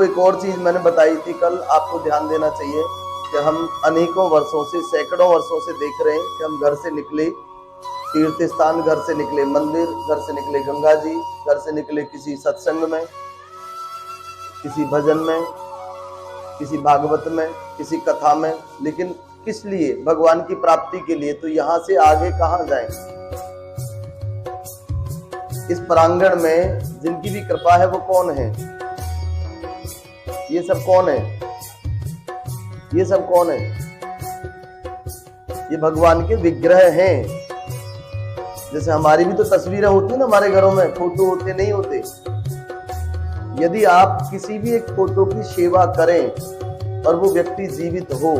देखो एक और चीज मैंने बताई थी कल, आपको ध्यान देना चाहिए कि हम अनेकों वर्षों से, सैकड़ों वर्षों से देख रहे हैं कि हम घर से निकले तीर्थ स्थान, घर से निकले मंदिर, घर से निकले गंगा जी, घर से निकले किसी सत्संग में, किसी भजन में, किसी भागवत में, किसी कथा में, लेकिन किस लिए? भगवान की प्राप्ति के लिए। तो यहां से आगे कहां जाएं? इस प्रांगण में जिनकी भी कृपा है वो कौन है? ये सब कौन है? ये सब कौन है? ये भगवान के विग्रह हैं। जैसे हमारी भी तो तस्वीरें होती है ना हमारे घरों में, फोटो होते नहीं होते। यदि आप किसी भी एक फोटो की सेवा करें और वो व्यक्ति जीवित हो,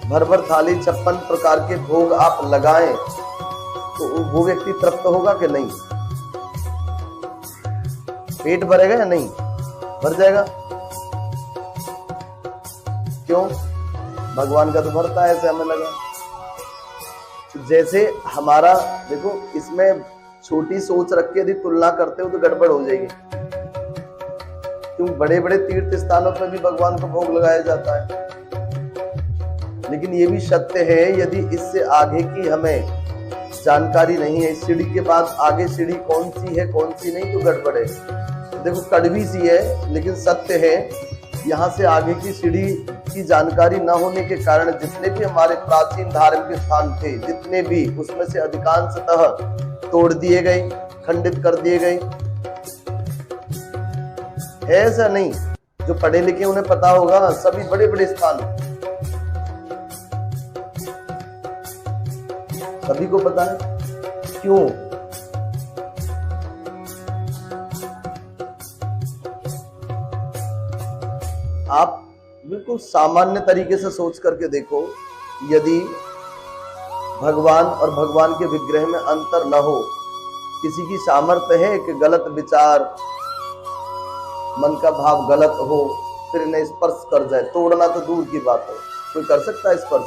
भर भर थाली 56 प्रकार के भोग आप लगाएं, तो वो व्यक्ति तृप्त होगा कि नहीं? पेट भरेगा या नहीं? भर जाएगा। क्यों? भगवान का तो भरता है, ऐसे हमें लगा। जैसे हमारा देखो, इसमें छोटी सोच रख के यदि तुलना करते हो तो गड़बड़ हो जाएगी। क्यों? बड़े बड़े तीर्थ स्थानों पर भी भगवान को भोग लगाया जाता है, लेकिन ये भी सत्य है, यदि इससे आगे की हमें जानकारी नहीं है, इस सीढ़ी के बाद आगे सीढ़ी कौन सी है कौन सी नहीं, तो गड़बड़ है। देखो कड़वी सी है लेकिन सत्य है, यहाँ से आगे की सीढ़ी की जानकारी न होने के कारण जितने भी हमारे प्राचीन धार्मिक स्थान थे, जितने भी, उसमें से अधिकांशतः तोड़ दिए गए, खंडित कर दिए गए। ऐसा नहीं, जो पढ़े लिखे उन्हें पता होगा, सभी बड़े बड़े स्थान सभी को पता है। क्यों? आप बिल्कुल सामान्य तरीके से सोच करके देखो, यदि भगवान और भगवान के विग्रह में अंतर न हो, किसी की सामर्थ्य है कि गलत विचार, मन का भाव गलत हो, फिर इन्हें स्पर्श कर जाए, तोड़ना तो दूर की बात है, कोई कर सकता है स्पर्श?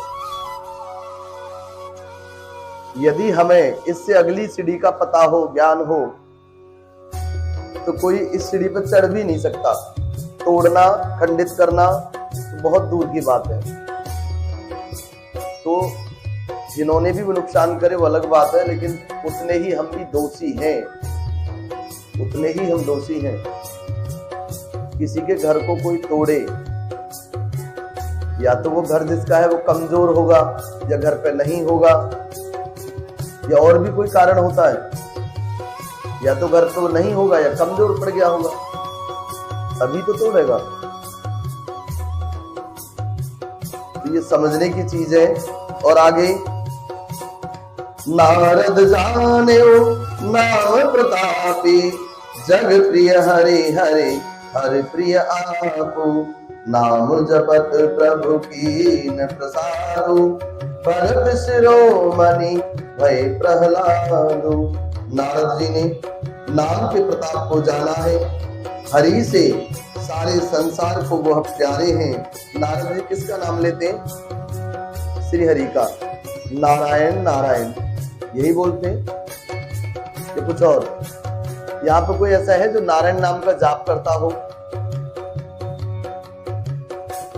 यदि हमें इससे अगली सीढ़ी का पता हो, ज्ञान हो, तो कोई इस सीढ़ी पर चढ़ भी नहीं सकता। तोड़ना, खंडित करना तो बहुत दूर की बात है। तो जिन्होंने भी वो नुकसान करे वो अलग बात है, लेकिन उतने ही हम भी दोषी हैं, उतने ही हम दोषी हैं। किसी के घर को कोई तोड़े, या तो वो घर जिसका है वो कमजोर होगा, या घर पे नहीं होगा, या और भी कोई कारण होता है, या तो घर तो नहीं होगा या कमजोर पड़ गया होगा, अभी तो तोड़ेगा। तो ये समझने की चीज है। और आगे, नारद जाने नाम प्रतापी, जग प्रिय हरे हरे हरि प्रिय आपो, नाम जपत प्रभु कीन प्रसादु, पर शिरोमणि भय प्रहलादु। नारद जी ने नाम के प्रताप को जाना है, हरि से सारे संसार को वह प्यारे हैं। नारद जी किसका नाम लेते हैं? श्री हरि का। नारायण नारायण यही बोलते हैं कि कुछ और? यहाँ पे कोई ऐसा है जो नारायण नाम का जाप करता हो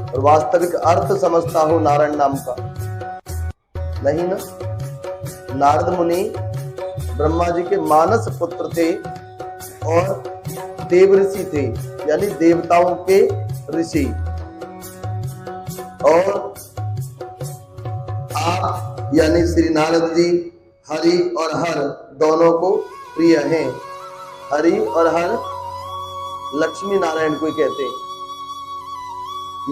और वास्तविक अर्थ समझता हो नारायण नाम का? नहीं ना। नारद मुनि ब्रह्मा जी के मानस पुत्र थे और देव ऋषि थे, यानी देवताओं के ऋषि। और आप यानी श्री नारद जी हरि और हर दोनों को प्रिय हैं। हरि और हर लक्ष्मी नारायण को कहते हैं।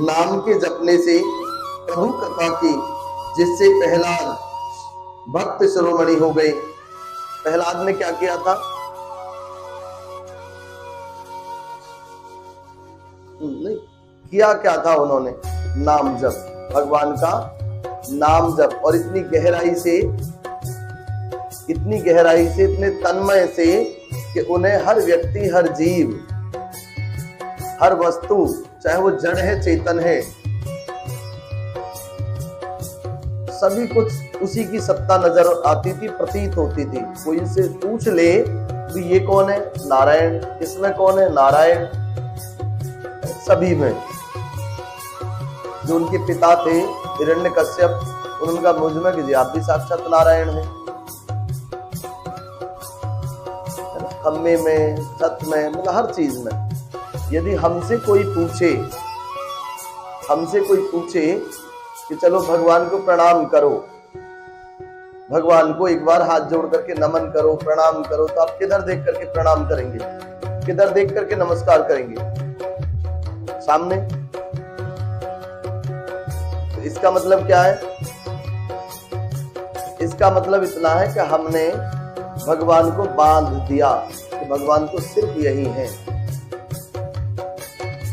नाम के जपने से प्रभु कृपा की, जिससे प्रहलाद भक्त शिरोमणि हो गए। प्रहलाद ने क्या किया था? नहीं किया, क्या था उन्होंने? नाम जप, भगवान का नाम जप। और इतनी गहराई से, इतने तन्मय से कि उन्हें हर व्यक्ति, हर जीव, हर वस्तु, चाहे वो जड़ है चेतन है, सभी कुछ उसी की सत्ता नजर आती थी, प्रतीत होती थी। कोई इनसे पूछ ले कि ये कौन है? नारायण। इसमें कौन है? नारायण। सभी में। जो उनके पिता थे हिरण्यकश्यप, उनका मुझ में कीजिए, आप भी साक्षात नारायण हैं। खम्मे में, छत में, मतलब हर चीज में। यदि हमसे कोई पूछे कि चलो भगवान को प्रणाम करो, भगवान को एक बार हाथ जोड़ करके नमन करो, प्रणाम करो, तो आप किधर देख करके प्रणाम करेंगे, किधर देख करके नमस्कार करेंगे? सामने। तो इसका मतलब क्या है? इसका मतलब इतना है कि हमने भगवान को बांध दिया कि भगवान तो सिर्फ यही है,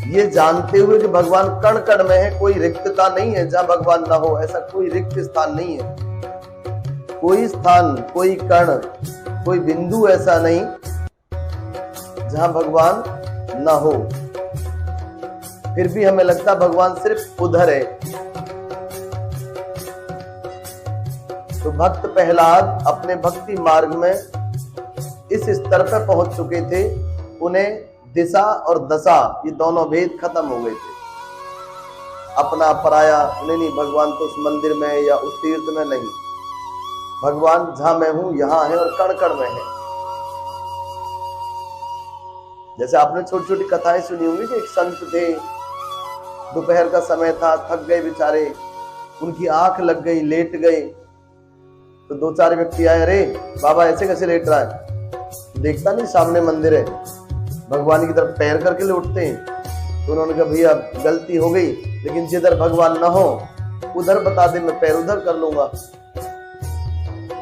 ये जानते हुए कि भगवान कण कण में है, कोई रिक्तता नहीं है जहां भगवान ना हो, ऐसा कोई रिक्त स्थान नहीं है। कोई स्थान, कोई कण, कोई बिंदु ऐसा नहीं जहां भगवान ना हो। फिर भी हमें लगता है भगवान सिर्फ उधर है। तो भक्त प्रहलाद अपने भक्ति मार्ग में इस स्तर पर पहुंच चुके थे, उन्हें दिशा और दशा ये दोनों भेद खत्म हो गए थे। अपना पराया नहीं, भगवान तो उस मंदिर में या उस तीर्थ में नहीं, भगवान जहां मैं हूं यहां है और कण कण में है। जैसे आपने छोटी छोटी कथाएं सुनी होंगी कि एक संत थे, दोपहर का समय था, थक गए बेचारे, उनकी आंख लग गई, लेट गए। तो दो चार व्यक्ति आए, अरे बाबा ऐसे कैसे लेट रहा है? देखता नहीं सामने मंदिर है, भगवान की तरफ पैर करके लौटते हैं। तो उन्होंने कहा भैया गलती हो गई, लेकिन जिधर भगवान ना हो उधर बता दे, मैं पैर उधर कर लूंगा।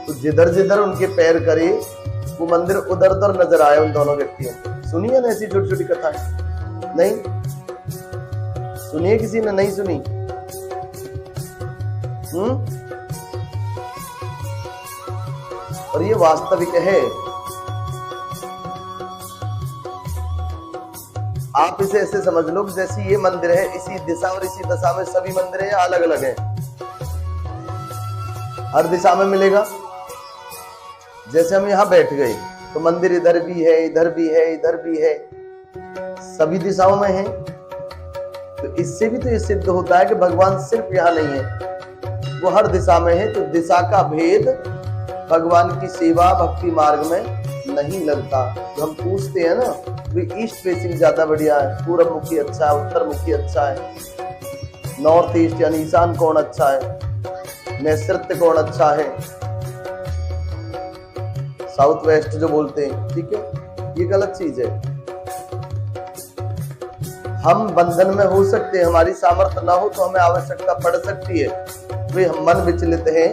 तो जिधर जिधर उनके पैर करे वो मंदिर उधर उधर नजर आया उन दोनों व्यक्तियों को। सुनिए ना ऐसी छोटी छोटी कथाएं? नहीं सुनिए, किसी ने नहीं सुनी? और ये वास्तविक है। आप इसे ऐसे समझ लो जैसे ये मंदिर है, इसी दिशा और इसी दशा में सभी मंदिर है, अलग अलग है, हर दिशा में मिलेगा। जैसे हम यहाँ बैठ गए तो मंदिर इधर भी है, इधर भी है, इधर भी है, सभी दिशाओं में है। तो इससे भी तो ये सिद्ध होता है कि भगवान सिर्फ यहाँ नहीं है, वो हर दिशा में है। तो दिशा का भेद भगवान की सेवा भक्ति मार्ग में नहीं लगता। जो हम पूछते हैं ना, ईस्ट फेसिंग ज्यादा बढ़िया है, पूर्व मुखी अच्छा है, उत्तर मुखी अच्छा है, नॉर्थ ईस्ट यानी ईशान कौन अच्छा है, नैऋत्य कौन अच्छा है, साउथ वेस्ट जो बोलते हैं, ठीक है, ये गलत चीज है। हम बंधन में हो सकते हैं, हमारी सामर्थ्य ना हो तो हमें आवश्यकता पड़ सकती है, वे हम मन विचलित हैं,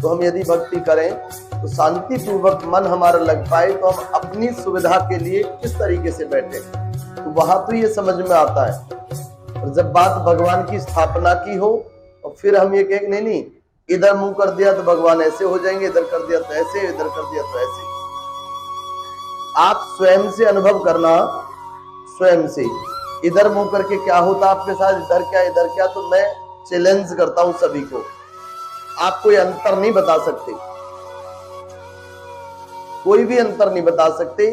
तो हम यदि भक्ति करें तो शांति पूर्वक मन हमारा लग पाए, तो हम अपनी सुविधा के लिए किस तरीके से बैठे, तो वहां तो ये समझ में आता है। और जब बात भगवान की स्थापना की हो और फिर हम ये कहें नहीं इधर मुंह कर दिया तो भगवान ऐसे हो जाएंगे, इधर कर दिया तो ऐसे, इधर कर दिया तो ऐसे। आप स्वयं से अनुभव करना, स्वयं से इधर मुंह करके क्या होता आपके साथ, इधर क्या। तो मैं चैलेंज करता हूं सभी को, आप कोई अंतर नहीं बता सकते, कोई भी अंतर नहीं बता सकते।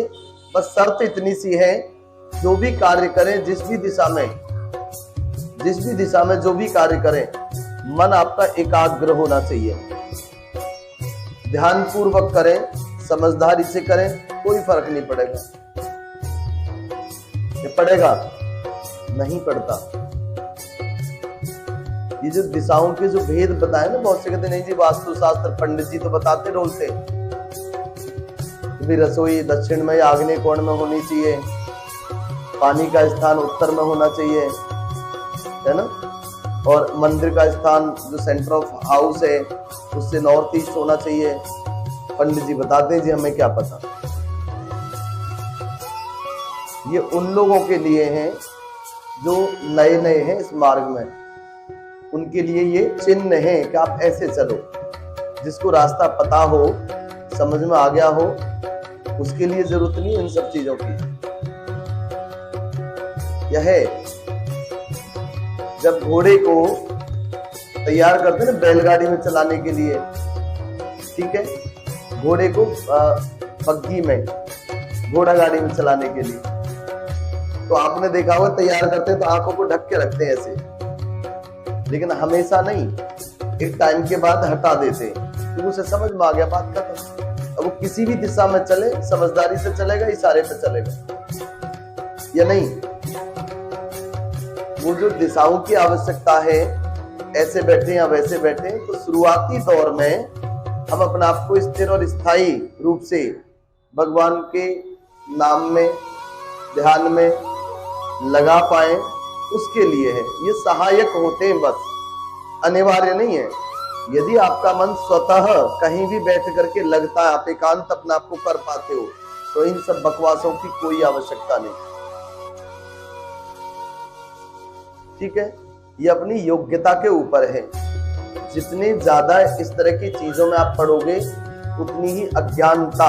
बस शर्त इतनी सी है, जो भी कार्य करें, जिस भी दिशा में जो भी कार्य करें, मन आपका एकाग्र होना चाहिए। ध्यान पूर्वक करें, समझदारी से करें, कोई फर्क नहीं पड़ेगा। ये पड़ेगा? नहीं पड़ता। ये जो दिशाओं के जो भेद बताए ना, बहुत से कहते नहीं जी वास्तुशास्त्र पंडित जी तो बताते डोलते, भी रसोई दक्षिण में या आग्नेय कोण में होनी चाहिए, पानी का स्थान उत्तर में होना चाहिए, है ना, और मंदिर का स्थान जो सेंटर ऑफ हाउस है उससे नॉर्थ ईस्ट होना चाहिए। पंडित जी बताते हैं, जी हमें क्या पता। ये उन लोगों के लिए हैं जो नए नए हैं इस मार्ग में, उनके लिए ये चिन्ह है कि आप ऐसे चलो। जिसको रास्ता पता हो, समझ में आ गया हो, उसके लिए जरूरत नहीं इन सब चीजों की। यह है जब घोड़े को तैयार करते हैं ना बैलगाड़ी में चलाने के लिए, ठीक है, घोड़े को बग्गी में, घोड़ा गाड़ी में चलाने के लिए, तो आपने देखा होगा तैयार करते हैं तो आंखों को ढक के रखते हैं ऐसे, लेकिन हमेशा नहीं, एक टाइम के बाद हटा देते हैं। तो उसे समझ में आ गया बात खत्म। अब वो किसी भी दिशा में चले समझदारी से चलेगा, इशारे पे चलेगा या नहीं। वो जो दिशाओं की आवश्यकता है, ऐसे बैठे या वैसे बैठे, तो शुरुआती दौर में हम अपने आप को स्थिर और स्थायी रूप से भगवान के नाम में, ध्यान में लगा पाए, उसके लिए है ये। सहायक होते हैं बस, अनिवार्य नहीं है। यदि आपका मन स्वतः कहीं भी बैठ करके लगता है, आप एकांत अपने आप को कर पाते हो, तो इन सब बकवासों की कोई आवश्यकता नहीं। ठीक है, ये अपनी योग्यता के ऊपर है। जितने ज्यादा इस तरह की चीजों में आप पढ़ोगे, उतनी ही अज्ञानता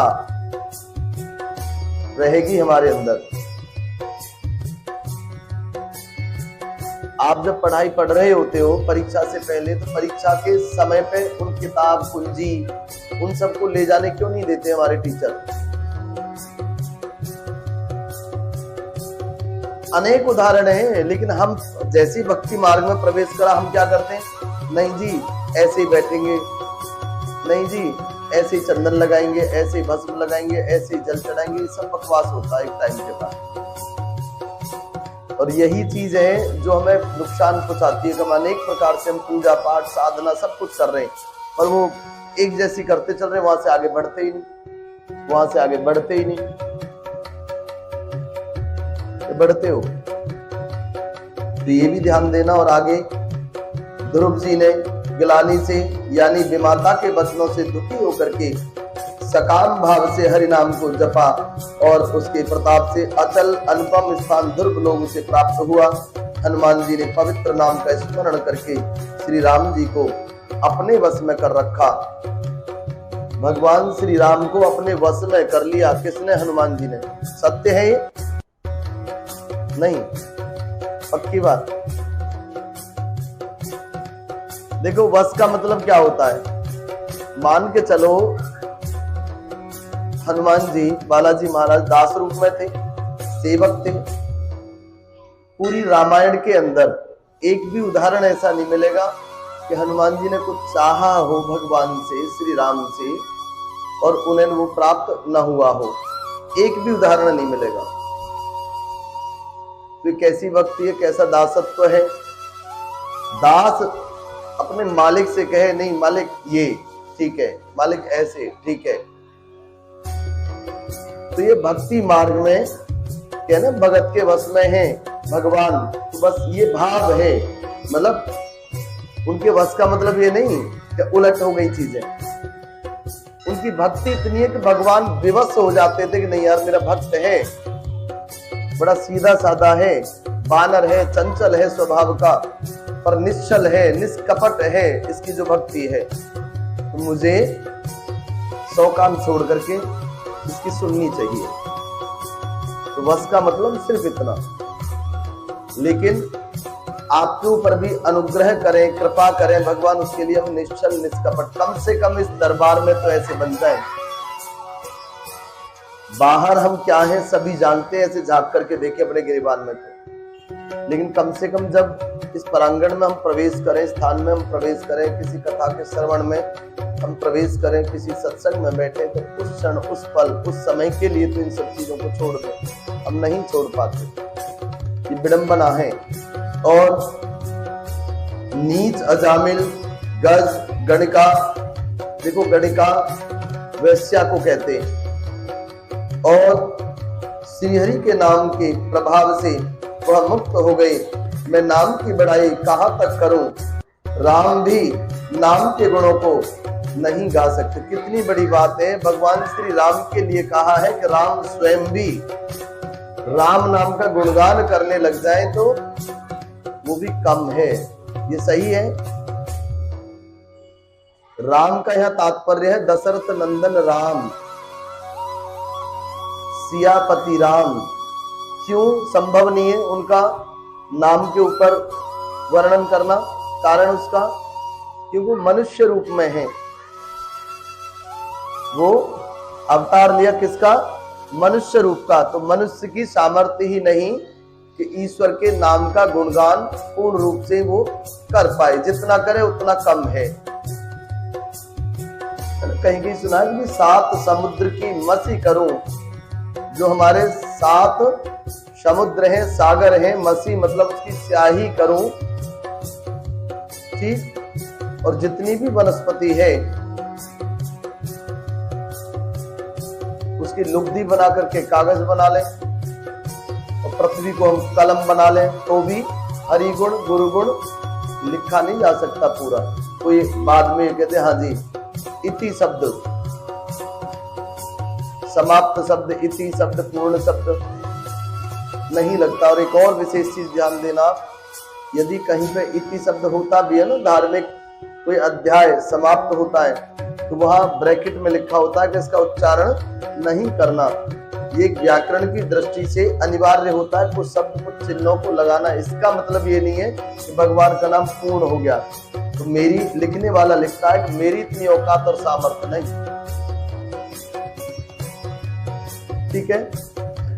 रहेगी हमारे अंदर। आप जब पढ़ाई पढ़ रहे होते हो परीक्षा से पहले, तो परीक्षा के समय पे उन किताब कुंजी उन सबको ले जाने क्यों नहीं देते हमारे टीचर? अनेक उदाहरण हैं, लेकिन हम जैसी भक्ति मार्ग में प्रवेश करा, हम क्या करते हैं? नहीं जी ऐसे ही बैठेंगे, नहीं जी ऐसे ही चंदन लगाएंगे, ऐसे ही भस्म लगाएंगे, ऐसे ही जल चढ़ाएंगे। ये सब बकवास होता है एक टाइम के बाद। और यही चीज है जो हमें नुकसान पहुंचाती है कि हम अनेक प्रकार से हम पूजा पाठ साधना सब कुछ कर रहे हैं, और वो एक जैसी करते चल रहे, वहां से आगे बढ़ते ही नहीं, वहां से आगे बढ़ते ही नहीं। बढ़ते हो तो ये भी ध्यान देना। और आगे ध्रुव जी ने गिलानी से यानी विमाता के वचनों से दुखी होकर के सकाम भाव से हरि नाम को जपा, और उसके प्रताप से अचल अनुपम स्थान ध्रुव लोग से प्राप्त हुआ। हनुमान जी ने पवित्र नाम का स्मरण करके श्री राम जी को अपने वश में कर रखा। भगवान श्री राम को अपने वश में कर लिया। किसने? हनुमान जी ने। सत्य है ये? नहीं, पक्की बात। देखो वश का मतलब क्या होता है? मान के चलो हनुमान जी, बालाजी महाराज दास रूप में थे, सेवक थे। पूरी रामायण के अंदर एक भी उदाहरण ऐसा नहीं मिलेगा कि हनुमान जी ने कुछ चाहा हो भगवान से, श्री राम से, और उन्हें वो प्राप्त न हुआ हो। एक भी उदाहरण नहीं मिलेगा। तो कैसी भक्ति है, कैसा दासत्व है? दास अपने मालिक से कहे, नहीं मालिक ये ठीक है, मालिक ऐसे ठीक है। तो ये भक्ति मार्ग में क्या ना, भगत के वश में है भगवान, तो बस ये भाव है। मतलब उनके वश का मतलब ये नहीं कि उलट हो गई चीजें। उनकी भक्ति इतनी है कि भगवान विवश हो जाते थे कि नहीं यार मेरा भक्त है, बड़ा सीधा साधा है, बानर है, चंचल है स्वभाव का, पर निश्चल है, निष्कपट है इसकी जो भक्ति है, तो मुझे 100 काम छोड़ करके इसकी सुननी चाहिए। तो वश का मतलब सिर्फ इतना। लेकिन आपके ऊपर भी अनुग्रह करें, कृपा करें भगवान, उसके लिए हम निश्चल निष्कपट कम से कम इस दरबार में तो ऐसे बन जाए। बाहर हम क्या हैं सभी जानते हैं, ऐसे झांक करके देखे अपने गिरिबान में तो। लेकिन कम से कम जब इस प्रांगण में हम प्रवेश करें, स्थान में हम प्रवेश करें, किसी कथा के श्रवण में हम प्रवेश करें, किसी सत्संग में बैठे, तो उस क्षण, उस पल, उस समय के लिए तो इन सब चीजों को छोड़ दें। हम नहीं छोड़ पाते, ये विडंबना है। और नीच, अजामिल, गज, गणिका, देखो गणिका वैश्या को कहते हैं, और श्रीहरि के नाम के प्रभाव से वह मुक्त हो गए। मैं नाम की बड़ाई कहाँ तक करूं, राम भी नाम के गुणों को नहीं गा सकते। कितनी बड़ी बात है, भगवान श्री राम के लिए कहा है कि राम स्वयं भी राम नाम का गुणगान करने लग जाए तो वो भी कम है। ये सही है। राम का यह तात्पर्य है दशरथ नंदन राम, सियापति राम। क्यों संभव नहीं है उनका नाम के ऊपर वर्णन करना? कारण उसका, क्योंकि वो मनुष्य रूप में है। वो अवतार लिया किसका? मनुष्य रूप का। तो मनुष्य की सामर्थ्य ही नहीं कि ईश्वर के नाम का गुणगान पूर्ण रूप से वो कर पाए। जितना करे उतना कम है। कहीं कहीं सुना है कि 7 समुद्र की मसी करूं। जो हमारे 7 समुद्र हैं, सागर हैं, मसी मतलब उसकी स्याही करूं, ठीक। और जितनी भी वनस्पति है उसकी लुगदी बना करके कागज बना लें, और पृथ्वी को हम कलम बना लें, तो भी हरि गुण गुरु गुण लिखा नहीं जा सकता पूरा। कोई बाद में कहते हाँ जी इति शब्द, समाप्त शब्द, इति शब्द, पूर्ण शब्द नहीं लगता। और एक और विशेष चीज ध्यान देना, यदि कहीं पे इति शब्द होता भी है ना, धार्मिक कोई अध्याय समाप्त होता है, तो वहां ब्रैकेट में लिखा होता है कि इसका उच्चारण नहीं करना। ये व्याकरण की दृष्टि से अनिवार्य होता है कुछ शब्द कुछ चिन्हों को लगाना। इसका मतलब ये नहीं है कि भगवान का नाम पूर्ण हो गया। तो मेरी लिखने वाला लिखता है कि मेरी इतनी औकात और सामर्थ्य नहीं, ठीक है।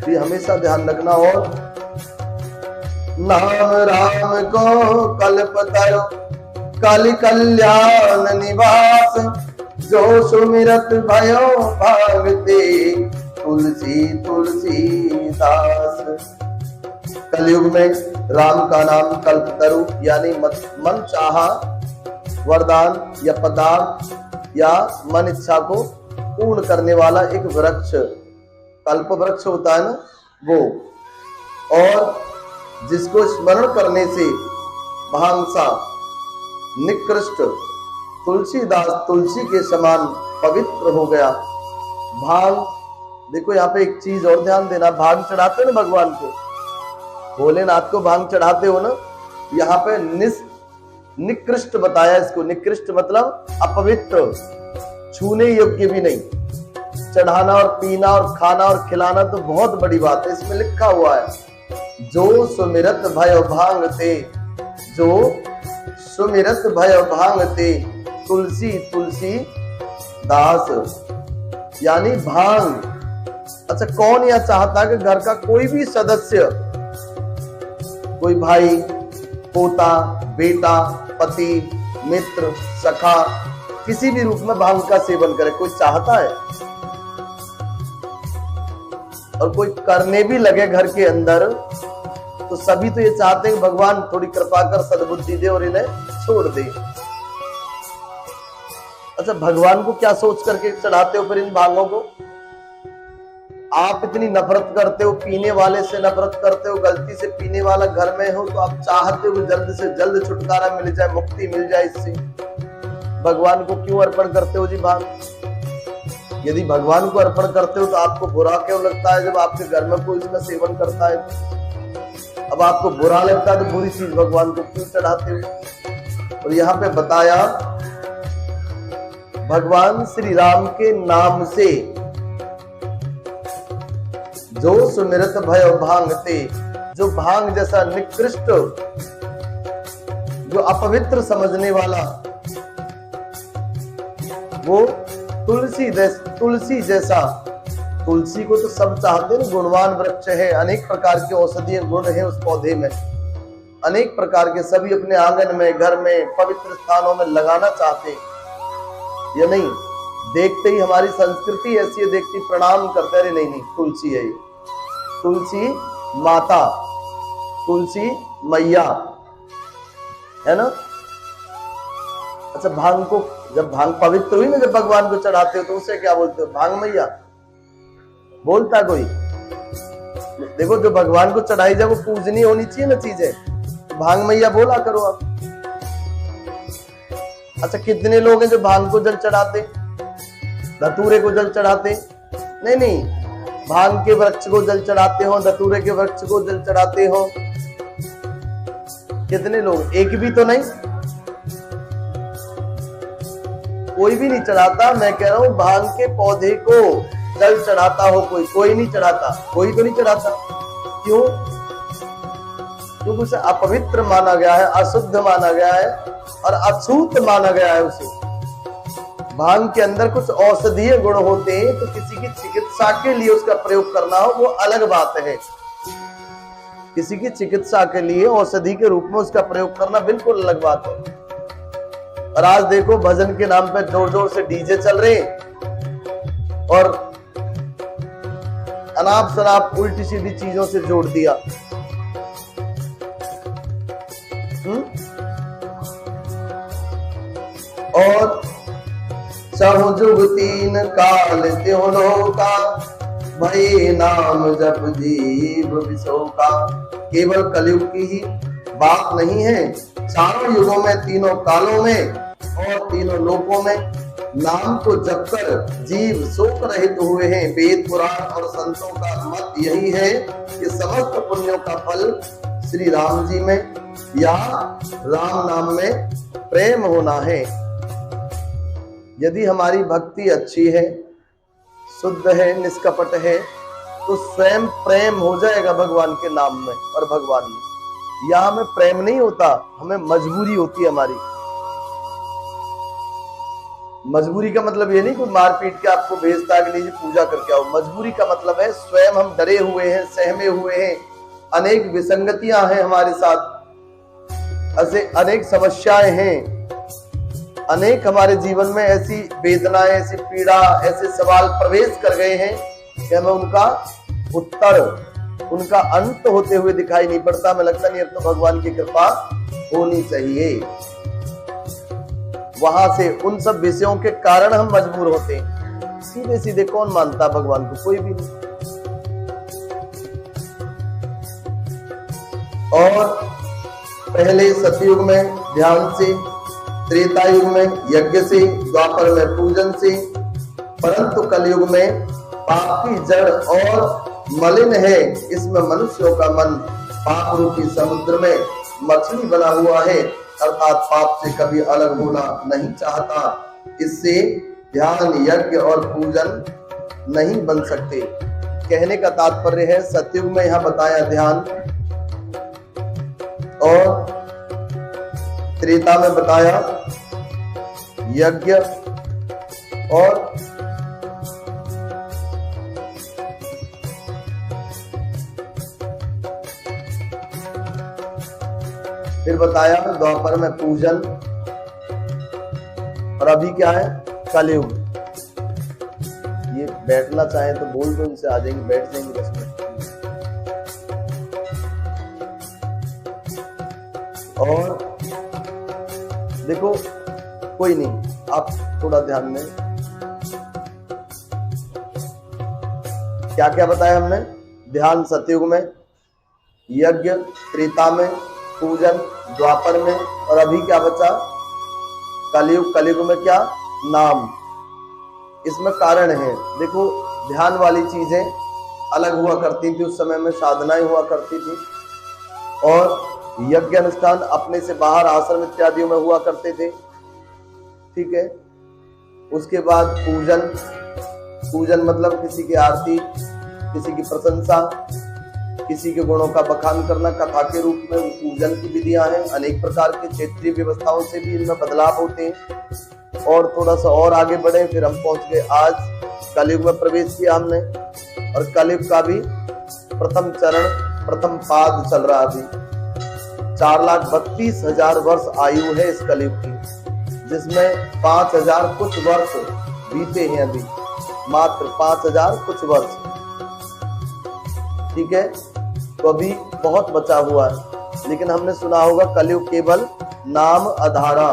तो ये हमेशा ध्यान रखना। और नाम राम को कल्पतरु काली कल्याण निवास, जो सुमिरत भयो भागते तुलसी तुलसी दास। कलयुग में राम का नाम कल्पतरु यानी मन चाहा वरदान या पदार्थ या मन इच्छा को पूर्ण करने वाला एक वृक्ष, कल्प वृक्ष होता है ना वो, और जिसको स्मरण करने से भांग सा निकृष्ट तुलसीदास तुलसी के समान पवित्र हो गया। भांग देखो यहाँ पे एक चीज और ध्यान देना, भांग चढ़ाते हो ना भगवान को, भोलेनाथ को भांग चढ़ाते हो ना, यहाँ पे निकृष्ट बताया इसको। निकृष्ट मतलब अपवित्र, छूने योग्य भी नहीं। चढ़ाना और पीना और खाना और खिलाना तो बहुत बड़ी बात है। इसमें लिखा हुआ है जो सुमिरत भयो भांगते, जो सुमिरत भयो भांगते तुलसी तुलसी दास, यानी भांग। अच्छा, कौन यह चाहता है कि घर का कोई भी सदस्य, कोई भाई, पोता, बेटा, पति, मित्र, सखा, किसी भी रूप में भांग का सेवन करे? कोई चाहता है? और कोई करने भी लगे घर के अंदर तो सभी तो ये चाहते हैं भगवान थोड़ी कृपा कर सद्बुद्धि दे और इन्हें छोड़ दे। अच्छा, भगवान को क्या सोच करके चढ़ाते हो फिर इन भांगों को? आप इतनी नफरत करते हो, पीने वाले से नफरत करते हो, गलती से पीने वाला घर में हो तो आप चाहते हो कि जल्द से जल्द छुटकारा मिल जाए, मुक्ति मिल जाए इससे। भगवान को क्यों अर्पण करते हो जी भांग? यदि भगवान को अर्पण करते हो तो आपको बुरा क्यों लगता है जब आपके घर में कोई इसका सेवन करता है? अब आपको बुरा लगता है तो बुरी चीज भगवान को क्यों चढ़ाते हो? और यहाँ पे बताया भगवान श्री राम के नाम से जो सुमिरत भयो भांगते, जो भांग जैसा निकृष्ट, जो अपवित्र समझने वाला, वो तुलसी जैसा। तुलसी को तो सब चाहते हैं, गुणवान वृक्ष है, अनेक प्रकार के औषधीय गुण है उस पौधे में, अनेक प्रकार के, सभी अपने आंगन में, घर में, पवित्र स्थानों में लगाना चाहते हैं। ये नहीं देखते ही हमारी संस्कृति ऐसी है, देखती प्रणाम करते, अरे नहीं तुलसी है, ये तुलसी माता, तुलसी मैया है ना। अच्छा, भांग को जब भांग पवित्र हुई ना, जब भगवान को चढ़ाते हो तो उसे क्या बोलते हो? भांग मैया बोलता कोई? देखो, जो भगवान को चढ़ाई जाए वो पूजनीय होनी चाहिए ना चीजें। भांग मैया बोला करो आप। अच्छा, कितने लोग हैं जो भांग को जल चढ़ाते, धतूरे को जल चढ़ाते? नहीं, भांग के वृक्ष को जल चढ़ाते हो, धतूरे के वृक्ष को जल चढ़ाते हो। कितने लोग? एक भी तो नहीं, कोई भी नहीं चढ़ाता। मैं कह रहा हूं भांग के पौधे को जल चढ़ाता हो कोई नहीं चढ़ाता, कोई तो नहीं चढ़ाता। क्यों? क्योंकि उसे अपवित्र माना गया है, अशुद्ध माना गया है और अछूत माना गया है उसे। भांग के अंदर कुछ औषधीय गुण होते हैं, तो किसी की चिकित्सा के लिए उसका प्रयोग करना हो वो अलग बात है। किसी की चिकित्सा के लिए औषधि के रूप में उसका प्रयोग करना बिल्कुल अलग बात है। और आज देखो भजन के नाम पे जोर जोर से डीजे चल रहे और अनाप शनाप उल्टी सीधी चीजों से जोड़ दिया। और सहु जुग तीन काल त्यों का भई नाम जप जीव विशोका। केवल कलयुग की ही बात नहीं है, चारों युगों में, तीनों कालों में और तीनों लोकों में नाम को जप कर जीव शोक रहित हुए हैं। वेद पुराण और संतों का मत यही है कि समस्त पुण्यों का फल श्री राम जी में या राम नाम में प्रेम होना है। यदि हमारी भक्ति अच्छी है, शुद्ध है, निष्कपट है, तो स्वयं प्रेम हो जाएगा भगवान के नाम में और भगवान में। या हमें प्रेम नहीं होता, हमें मजबूरी होती है। हमारी मजबूरी का मतलब ये नहीं कि मार पीट के आपको भेजता है कि लीजिए पूजा करके आओ। मजबूरी का मतलब है स्वयं हम डरे हुए हैं, सहमे हुए हैं, अनेक विसंगतियां हैं हमारे साथ, ऐसे अनेक समस्याएं हैं, अनेक हमारे जीवन में ऐसी वेदनाएं, ऐसी पीड़ा, ऐसे सवाल प्रवेश कर गए हैं कि हमें उनका उत्तर, उनका अंत होते हुए दिखाई नहीं पड़ता। हमें लगता नहीं अब तो भगवान की कृपा होनी चाहिए। वहां से उन सब विषयों के कारण हम मजबूर होते हैं। सीधे सीधे कौन मानता भगवान को? कोई भी नहीं। और पहले सतयुग में ध्यान से, त्रेता युग में यज्ञ से, द्वापर में पूजन से, परंतु कलयुग में पाप की जड़ और मलिन है। इसमें मनुष्यों का मन पाप रूपी समुद्र में मछली बना हुआ है, अर्थात पाप से कभी अलग होना नहीं चाहता। इससे ध्यान, यज्ञ और पूजन नहीं बन सकते। कहने का तात्पर्य है सतयुग में यहां बताया ध्यान और त्रेता में बताया यज्ञ और फिर बताया द्वापर में पूजन, और अभी क्या है? कलयुग। ये बैठना चाहे तो बोल दो, इनसे आ जाएंगे, बैठ जाएंगे 10 मिनट। और देखो कोई नहीं, आप थोड़ा ध्यान दें। क्या क्या बताया हमने? ध्यान सतयुग में, यज्ञ त्रेता में, पूजन द्वापर में, और अभी क्या बचा? कलयुग। कलयुग में क्या? नाम। इसमें कारण है। देखो ध्यान वाली चीजें अलग हुआ करती थी, उस समय में साधनाएं हुआ करती थी, और यज्ञ अनुष्ठान अपने से बाहर आश्रम इत्यादियों में हुआ करते थे। ठीक है। उसके बाद पूजन। पूजन मतलब किसी की आरती, किसी की प्रशंसा, किसी के गुणों का बखान करना कथा के रूप में, पूजन की विधियां हैं। अनेक प्रकार के क्षेत्रीय व्यवस्थाओं से भी इनमें बदलाव होते हैं। और थोड़ा सा और आगे बढ़े, फिर हम पहुंच गए आज कलयुग में प्रवेश किया हमने, और कलयुग का भी प्रथम चरण, प्रथम पाद चल रहा। अभी 4,32,000 वर्ष आयु है इस कलयुग की, जिसमें 5,000 कुछ वर्ष बीते हैं अभी, मात्र 5,000 कुछ वर्ष। ठीक है। तो अभी बहुत बचा हुआ है। लेकिन हमने सुना होगा कलयुग केवल नाम आधारा,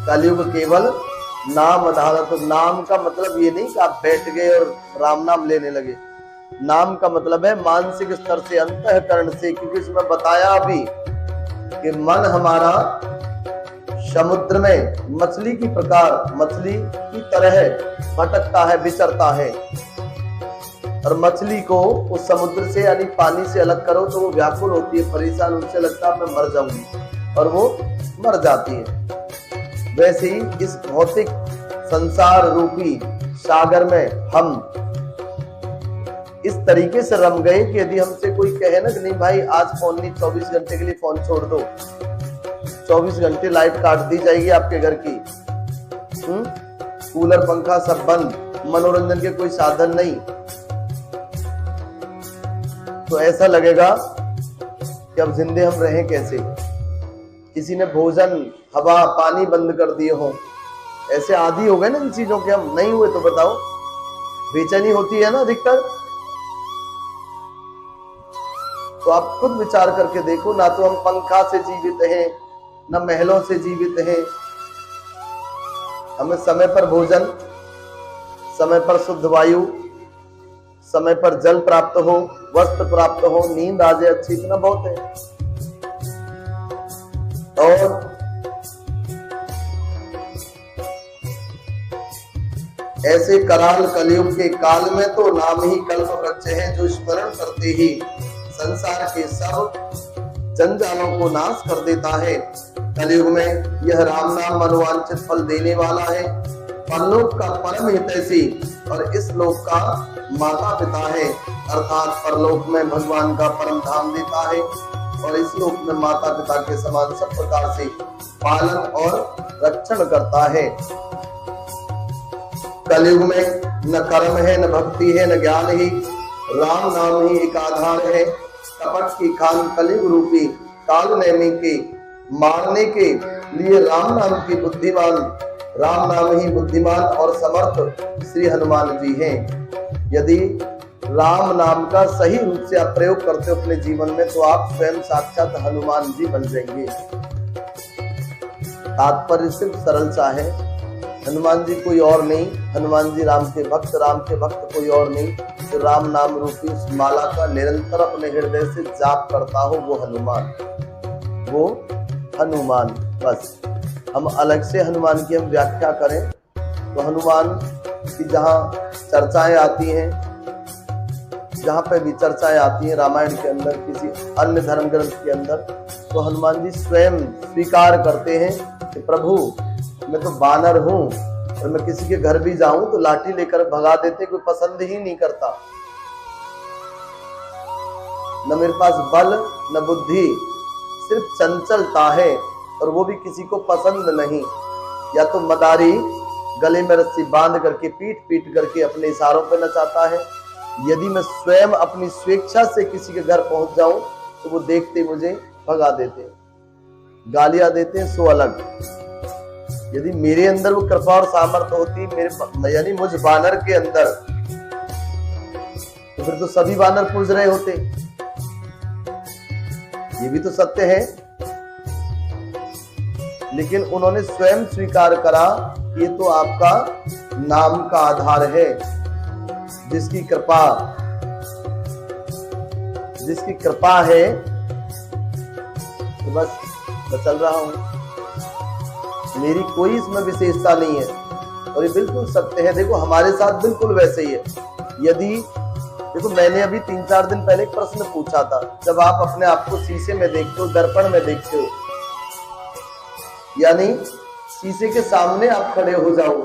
कलयुग केवल नाम आधारा। तो नाम का मतलब ये नहीं कि आप बैठ गए और राम नाम लेने लगे। नाम का मतलब है मानसिक स्तर से, अंतःकरण से, क्योंकि इसमें बताया अभी कि मन हमारा समुद्र में मछली की प्रकार, मछली की तरह भटकता है, विचरता है। और मछली को उस समुद्र से यानी पानी से अलग करो तो वो व्याकुल होती है, परेशान, उनसे लगता है मैं मर जाऊंगी, और वो मर जाती है। वैसे ही इस भौतिक संसार रूपी सागर में हम इस तरीके से रम गए कि यदि हमसे कोई कहे ना कि नहीं भाई आज फोन नहीं, 24 घंटे के लिए फोन छोड़ दो, 24 घंटे लाइट काट दी जाएगी आपके घर की, कूलर पंखा सब बंद, मनोरंजन के कोई साधन नहीं, तो ऐसा लगेगा कि अब जिंदे हम रहें कैसे। किसी ने भोजन, हवा, पानी बंद कर दिए हो, ऐसे आदी हो गए ना इन चीजों के हम। नहीं हुए तो बताओ, बेचैनी होती है ना अधिकतर। तो आप खुद विचार करके देखो, ना तो हम पंखा से जीवित हैं, ना महलों से जीवित हैं। हमें समय पर भोजन, समय पर शुद्ध वायु, समय पर जल प्राप्त हो, वस्त्र प्राप्त हो, नींद आ जाए अच्छी, इतना बहुत है। और ऐसे कराल कलयुग के काल में तो नाम ही कल्प वृक्ष है, जो स्मरण करते ही संसार के सब जंजालों को नाश कर देता है। कलयुग में यह राम नाम मनोवांछित फल देने वाला है। परलोक का परम हितैषी और इस लोक का माता पिता है, अर्थात परलोक में भगवान का परम धाम देता है और इस लोक में माता पिता के समान सब प्रकार से पालन और रक्षण करता है। कलयुग में न कर्म है, न भक्ति है, न ज्ञान ही, राम नाम ही एक आधार है। कपट की खान कलयुग रूपी काल नैमी के मारने के लिए राम नाम की बुद्धिमान, राम नाम ही बुद्धिमान और समर्थ श्री हनुमान जी हैं। यदि राम नाम का सही रूप से आप प्रयोग करते हो अपने जीवन में, तो आप स्वयं साक्षात हनुमान जी बन जाएंगे। तात्पर्य सिर्फ सरल सा है, हनुमान जी कोई और नहीं, हनुमान जी राम के भक्त, राम के भक्त कोई और नहीं। जो राम नाम रूपी उस माला का निरंतर अपने हृदय से जाप करता हो, वो हनुमान, वो हनुमान। बस हम अलग से हनुमान की हम व्याख्या करें तो हनुमान की जहाँ चर्चाएं आती हैं, जहाँ पे भी चर्चाएं आती हैं रामायण के अंदर, किसी अन्य धर्म ग्रंथ के अंदर, तो हनुमान जी स्वयं स्वीकार करते हैं कि प्रभु मैं तो बानर हूं और मैं किसी के घर भी जाऊं तो लाठी लेकर भगा देते, कोई पसंद ही नहीं करता। न मेरे पास बल न बुद्धि, सिर्फ चंचलता है और वो भी किसी को पसंद नहीं। या तो मदारी गले में रस्सी बांध करके पीट पीट करके अपने इशारों पर नचाता है। यदि मैं स्वयं अपनी स्वेच्छा से किसी के घर पहुंच जाऊं तो वो देखते मुझे भगा देते, गालियां देते, सो अलग। यदि मेरे अंदर वो कृपा और सामर्थ्य होती, मेरे यानी मुझ बानर के अंदर, तो फिर तो सभी बानर पूज रहे होते। ये भी तो सत्य है। लेकिन उन्होंने स्वयं स्वीकार करा, ये तो आपका नाम का आधार है। जिसकी कृपा है तो बस मैं चल रहा हूं, मेरी कोई इसमें विशेषता नहीं है। और ये बिल्कुल सत्य है। देखो हमारे साथ बिल्कुल वैसे ही है। यदि देखो, मैंने अभी 3-4 दिन पहले एक प्रश्न पूछा था, जब आप अपने आप को शीशे में देखते हो, दर्पण में देखते हो, यानी शीशे के सामने आप खड़े हो जाओ,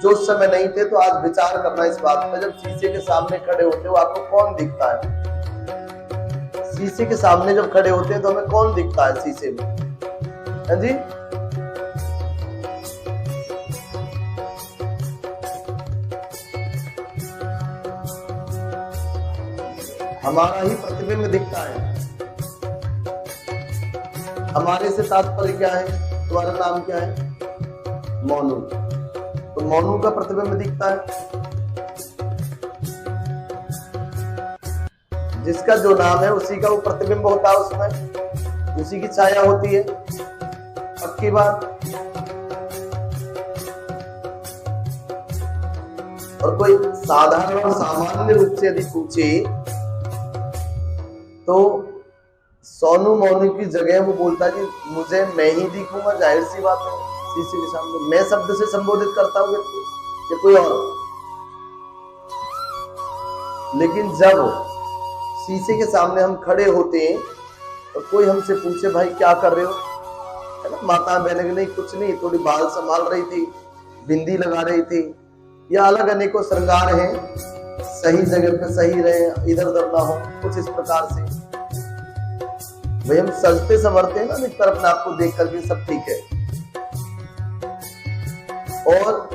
जो उस समय नहीं थे, तो आज विचार करना इस बात पर, जब शीशे के सामने खड़े होते हो आपको कौन दिखता है? शीशे के सामने जब खड़े होते हैं तो हमें कौन दिखता है शीशे में? हाँ जी, हमारा ही प्रतिबिंब दिखता है। हमारे से तात्पर्य क्या है? तुम्हारा नाम क्या है? मोनू। तो मोनू का प्रतिबिंब दिखता है। जिसका जो नाम है उसी का वो प्रतिबिंब होता है, उसमें उसी की छाया होती है। पक्की बात। और कोई साधारण और सामान्य रूप से यदि पूछे तो सोनू मोनू की जगह वो बोलता है कि मुझे मैं ही दिखूंगा। जाहिर सी बात है, शीशे के सामने मैं शब्द से संबोधित करता हूँ व्यक्ति या कोई और। लेकिन जब शीशे के सामने हम खड़े होते हैं और कोई हमसे पूछे भाई क्या कर रहे हो, है ना, माता बहन नहीं कुछ नहीं, थोड़ी बाल संभाल रही थी, बिंदी लगा रही थी, या अलग अनेकों श्रृंगार हैं, सही जगह पे सही रहे, इधर उधर ना हो, कुछ इस प्रकार से। भाई हम सजते संवरते हैं ना एक तरफ अपने आपको देख करके, सब ठीक है। और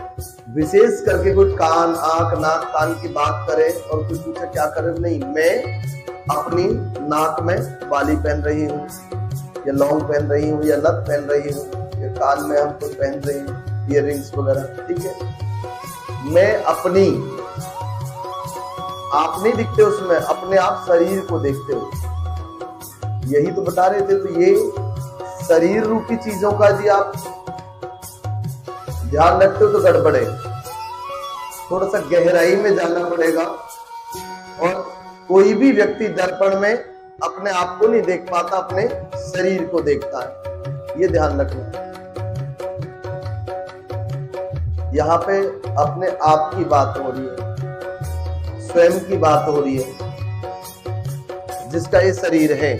विशेष करके कोई कान, आंख, नाक, कान की बात करे और कोई पूछे क्या करे, नहीं, मैं अपनी नाक में बाली पहन रही हूँ, या लौंग पहन रही हूँ, या नथ पहन रही हूँ, या कान में हम कुछ पहन रही हूँ, ईयररिंग्स वगैरह, ठीक है। मैं अपनी, आप नहीं दिखते उसमें, अपने आप शरीर को देखते हो, यही तो बता रहे थे। तो ये शरीर रूपी चीजों का जी आप ध्यान रखते हो तो गड़बड़े, थोड़ा सा गहराई में जाना पड़ेगा। और कोई भी व्यक्ति दर्पण में अपने आप को नहीं देख पाता, अपने शरीर को देखता है, ये ध्यान रखना। यहाँ पे अपने आप की बात हो रही है, स्वयं की बात हो रही है, जिसका ये शरीर है,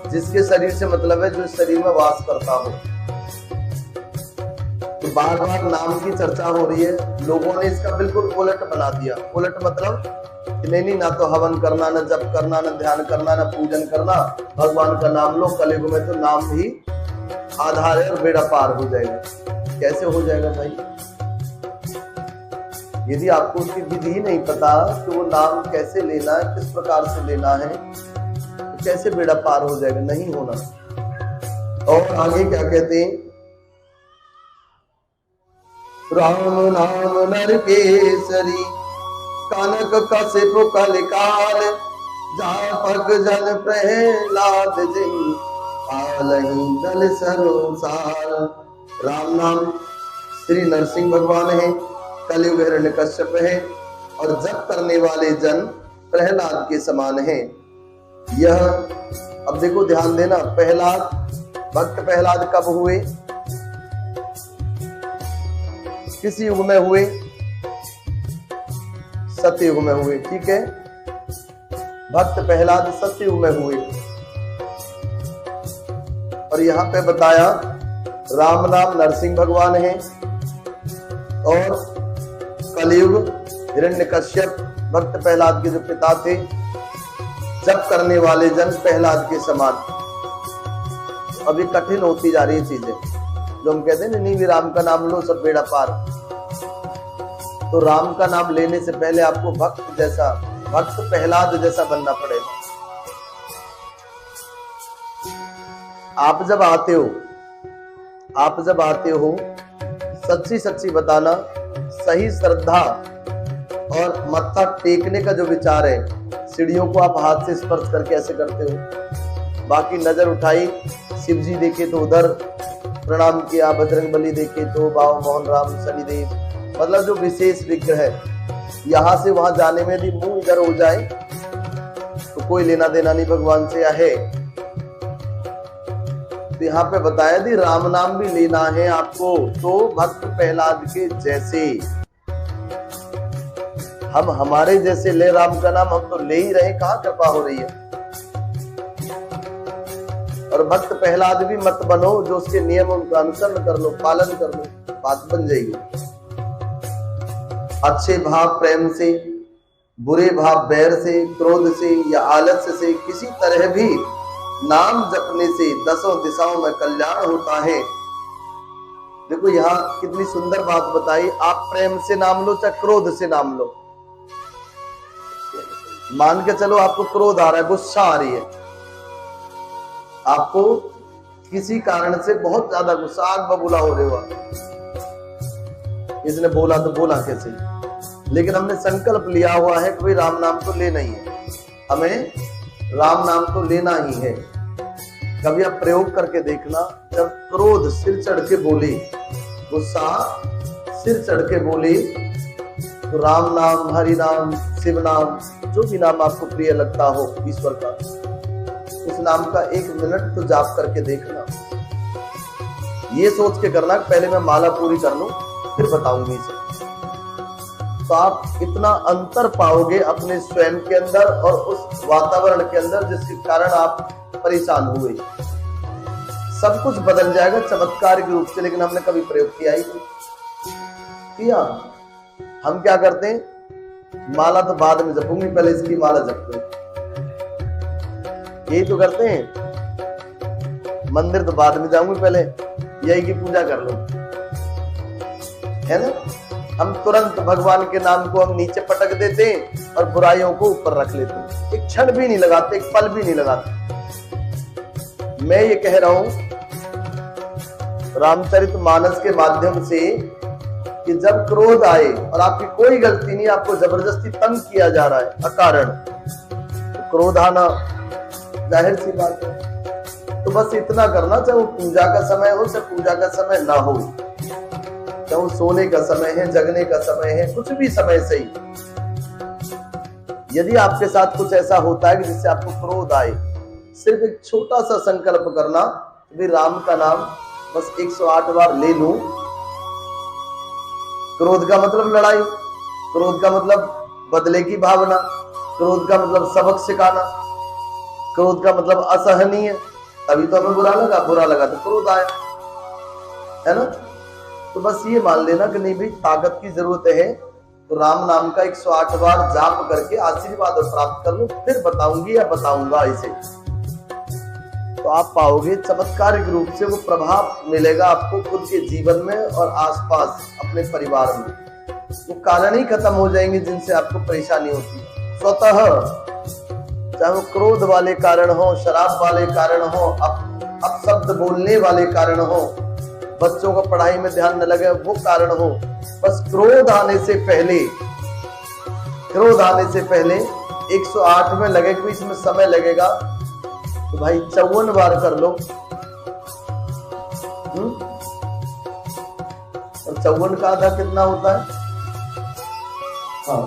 जिसके शरीर से मतलब है जो इस शरीर में वास करता हो। तो बार बार नाम की चर्चा हो रही है, लोगों ने इसका बिल्कुल उलट बना दिया। उलट मतलब कि नहीं, ना तो हवन करना, ना जप करना, ना ध्यान करना, ना पूजन करना, भगवान का नाम लो। कलयुग में तो नाम ही आधार है और बेड़ा पार हो जाएगा। कैसे हो जाएगा भाई? यदि आपको उसकी विधि नहीं पता कि वो नाम कैसे लेना है, किस प्रकार से लेना है, तो कैसे बेड़ा पार हो जाएगा? नहीं होना। और आगे क्या कहते हैं? राम नाम नर केसरी, कनक कसिप कलिकाल, जापक जन प्रहलाद जिन, पालहि दल सरोसार। राम नाम श्री नरसिंह भगवान है, कलयुग हिरण्यकश्यप है, और जप करने वाले जन प्रहलाद के समान है। यह अब देखो, ध्यान देना, प्रहलाद, भक्त प्रहलाद कब हुए, किस युग में हुए? सतयुग में हुए, ठीक है। भक्त प्रहलाद सतयुग में हुए। और यहाँ पे बताया राम नाम नरसिंह भगवान है, और कलयुग हिरण्यकश्यप भक्त प्रहलाद के जो पिता थे, जप करने वाले जन प्रहलाद के समान। अब ये कठिन होती जा रही है चीजें, जो हम कहते हैं नहीं भी राम का नाम लो सब बेड़ा पार। तो राम का नाम लेने से पहले आपको भक्त जैसा, भक्त प्रहलाद जैसा बनना पड़ेगा। आप जब आते हो सच्ची सच्ची बताना, सही श्रद्धा और मत्था टेकने का जो विचार है, सीढ़ियों को आप हाथ से स्पर्श करके ऐसे करते हो, बाकी नजर उठाई, शिव जी देखे तो उधर प्रणाम किया, बजरंगबली देखे तो बाबा मोहन राम शनिदेव, मतलब जो विशेष विग्रह है, यहां से वहां जाने में भी मुंह इधर हो जाए तो कोई लेना देना नहीं भगवान से है। तो यहाँ पे बताया थी राम नाम भी लेना है आपको, तो भक्त प्रहलाद के जैसे, हम हमारे जैसे ले राम का नाम, हम तो ले ही रहे, कहाँ कृपा हो रही है। और भक्त प्रहलाद भी मत बनो, जो उसके नियम उनका अनुसरण कर लो, पालन कर लो, बात बन जाएगी। अच्छे भाव प्रेम से, बुरे भाव बैर से, क्रोध से या आलस्य से, किसी तरह भी नाम जपने से दसों दिशाओं में कल्याण होता है। देखो यहाँ कितनी सुंदर बात बताई, आप प्रेम से नाम लो चाहे क्रोध से नाम लो। मान के चलो आपको क्रोध आ रहा है, गुस्सा आ रही है, आपको किसी कारण से बहुत ज्यादा गुस्सा, आग बबूला हो रहे हो, इसने बोला तो बोला कैसे, लेकिन हमने संकल्प लिया हुआ है कि भाई राम नाम तो लेना ही है, हमें राम नाम तो लेना ही है। कभी आप प्रयोग करके देखना, जब क्रोध सिर चढ़ के बोले, गुस्सा सिर चढ़ के बोले, तो राम नाम, हरि नाम, शिव नाम, जो भी नाम आपको प्रिय लगता हो ईश्वर का, उस नाम का 1 मिनट तो जाप करके देखना। ये सोच के करना पहले मैं माला पूरी कर लूं फिर बताऊंगी इसे। तो आप इतना अंतर पाओगे अपने स्वयं के अंदर और उस वातावरण के अंदर जिसके कारण आप परेशान हुए। सब कुछ बदल जाएगा चमत्कारिक रूप से, लेकिन हमने कभी प्रयोग किया ही नहीं किया। हम क्या करते हैं, माला तो बाद में जपूंगी, पहले इसकी माला जप लो, यही तो करते हैं। मंदिर तो बाद में जाऊंगी, पहले यही की पूजा कर लो, है ना। हम तुरंत भगवान के नाम को हम नीचे पटक देते हैं और बुराइयों को ऊपर रख लेते हैं, एक क्षण भी नहीं लगाते, एक पल भी नहीं लगाते। मैं ये कह रहा हूं रामचरितमानस के माध्यम से कि जब क्रोध आए और आपकी कोई गलती नहीं, आपको जबरदस्ती तंग किया जा रहा है अकारण, तो क्रोध आना जाहिर सी बात है। तो बस इतना करना, चाहे वो पूजा का समय हो चाहे पूजा का समय ना हो, चाहे वो सोने का समय है, जगने का समय है, कुछ भी समय सही, यदि आपके साथ कुछ ऐसा होता है कि जिससे आपको क्रोध आए, सिर्फ एक छोटा सा संकल्प करना, भी राम का नाम बस 108 बार ले लूं। क्रोध का मतलब लड़ाई, क्रोध का मतलब बदले की भावना, क्रोध का मतलब सबक सिखाना, क्रोध का मतलब असहनीय, तभी तो हमें बुरा लगा तो क्रोध आया, है ना। तो बस ये मान लेना कि नहीं भाई ताकत की जरूरत है, तो राम नाम का 108 बार जाप करके आशीर्वाद प्राप्त कर लो, फिर बताऊंगी या बताऊंगा इसे, तो आप पाओगे चमत्कारिक रूप से वो प्रभाव मिलेगा आपको खुद के जीवन में और आसपास अपने परिवार में। वो कारण ही खत्म हो जाएंगे जिनसे आपको परेशानी होती है स्वतः, चाहे वो क्रोध वाले कारण हो, शराब वाले कारण हो, अपशब्द बोलने वाले कारण हो, बच्चों को पढ़ाई में ध्यान न लगे वो कारण हो। बस क्रोध आने से पहले 108 में लगे कि इसमें समय लगेगा, तो भाई 54 बार कर लो। और 54 का आधा कितना होता है? हाँ,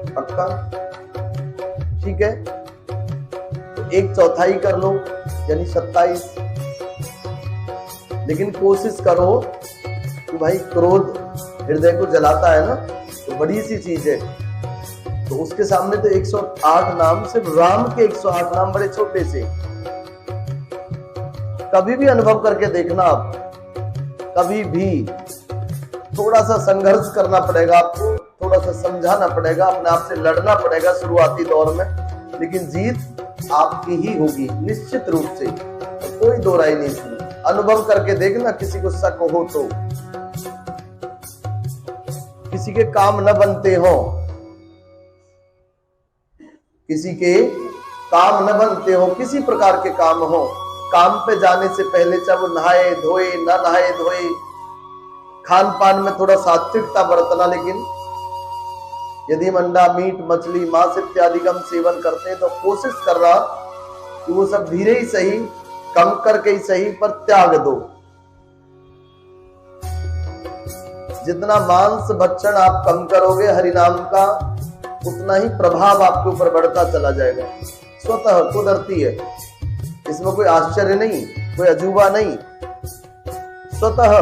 पक्का, ठीक है। तो 1/4 कर लो यानी 27। लेकिन कोशिश करो कि भाई क्रोध हृदय को जलाता है ना, तो बड़ी सी चीज है, तो उसके सामने तो 108 नाम, सिर्फ राम के 108 नाम बड़े छोटे से। कभी भी अनुभव करके देखना आप, कभी भी थोड़ा सा संघर्ष करना पड़ेगा आपको, थोड़ा सा समझाना पड़ेगा, अपने आप से लड़ना पड़ेगा शुरुआती दौर में, लेकिन जीत आपकी ही होगी निश्चित रूप से, तो कोई दो राय नहीं इसमें। अनुभव करके देखना, किसी को शक हो तो, किसी के काम न बनते हो, किसी के काम न बनते हो, किसी प्रकार के काम हो, काम पे जाने से पहले चाहे वो नहाए धोए ना नहाए धोए, खान पान में थोड़ा सात्विकता बरतना, लेकिन यदि हम अंडा मीट मछली मांस इत्यादि का हम सेवन करते हैं तो कोशिश कर रहा कि वो सब धीरे ही सही, कम करके ही सही, पर त्याग दो। जितना मांस भक्षण आप कम करोगे हरिनाम का, उतना ही प्रभाव आपके ऊपर बढ़ता चला जाएगा, स्वतः कुदरती है, इसमें कोई आश्चर्य नहीं, कोई अजूबा नहीं, स्वतः।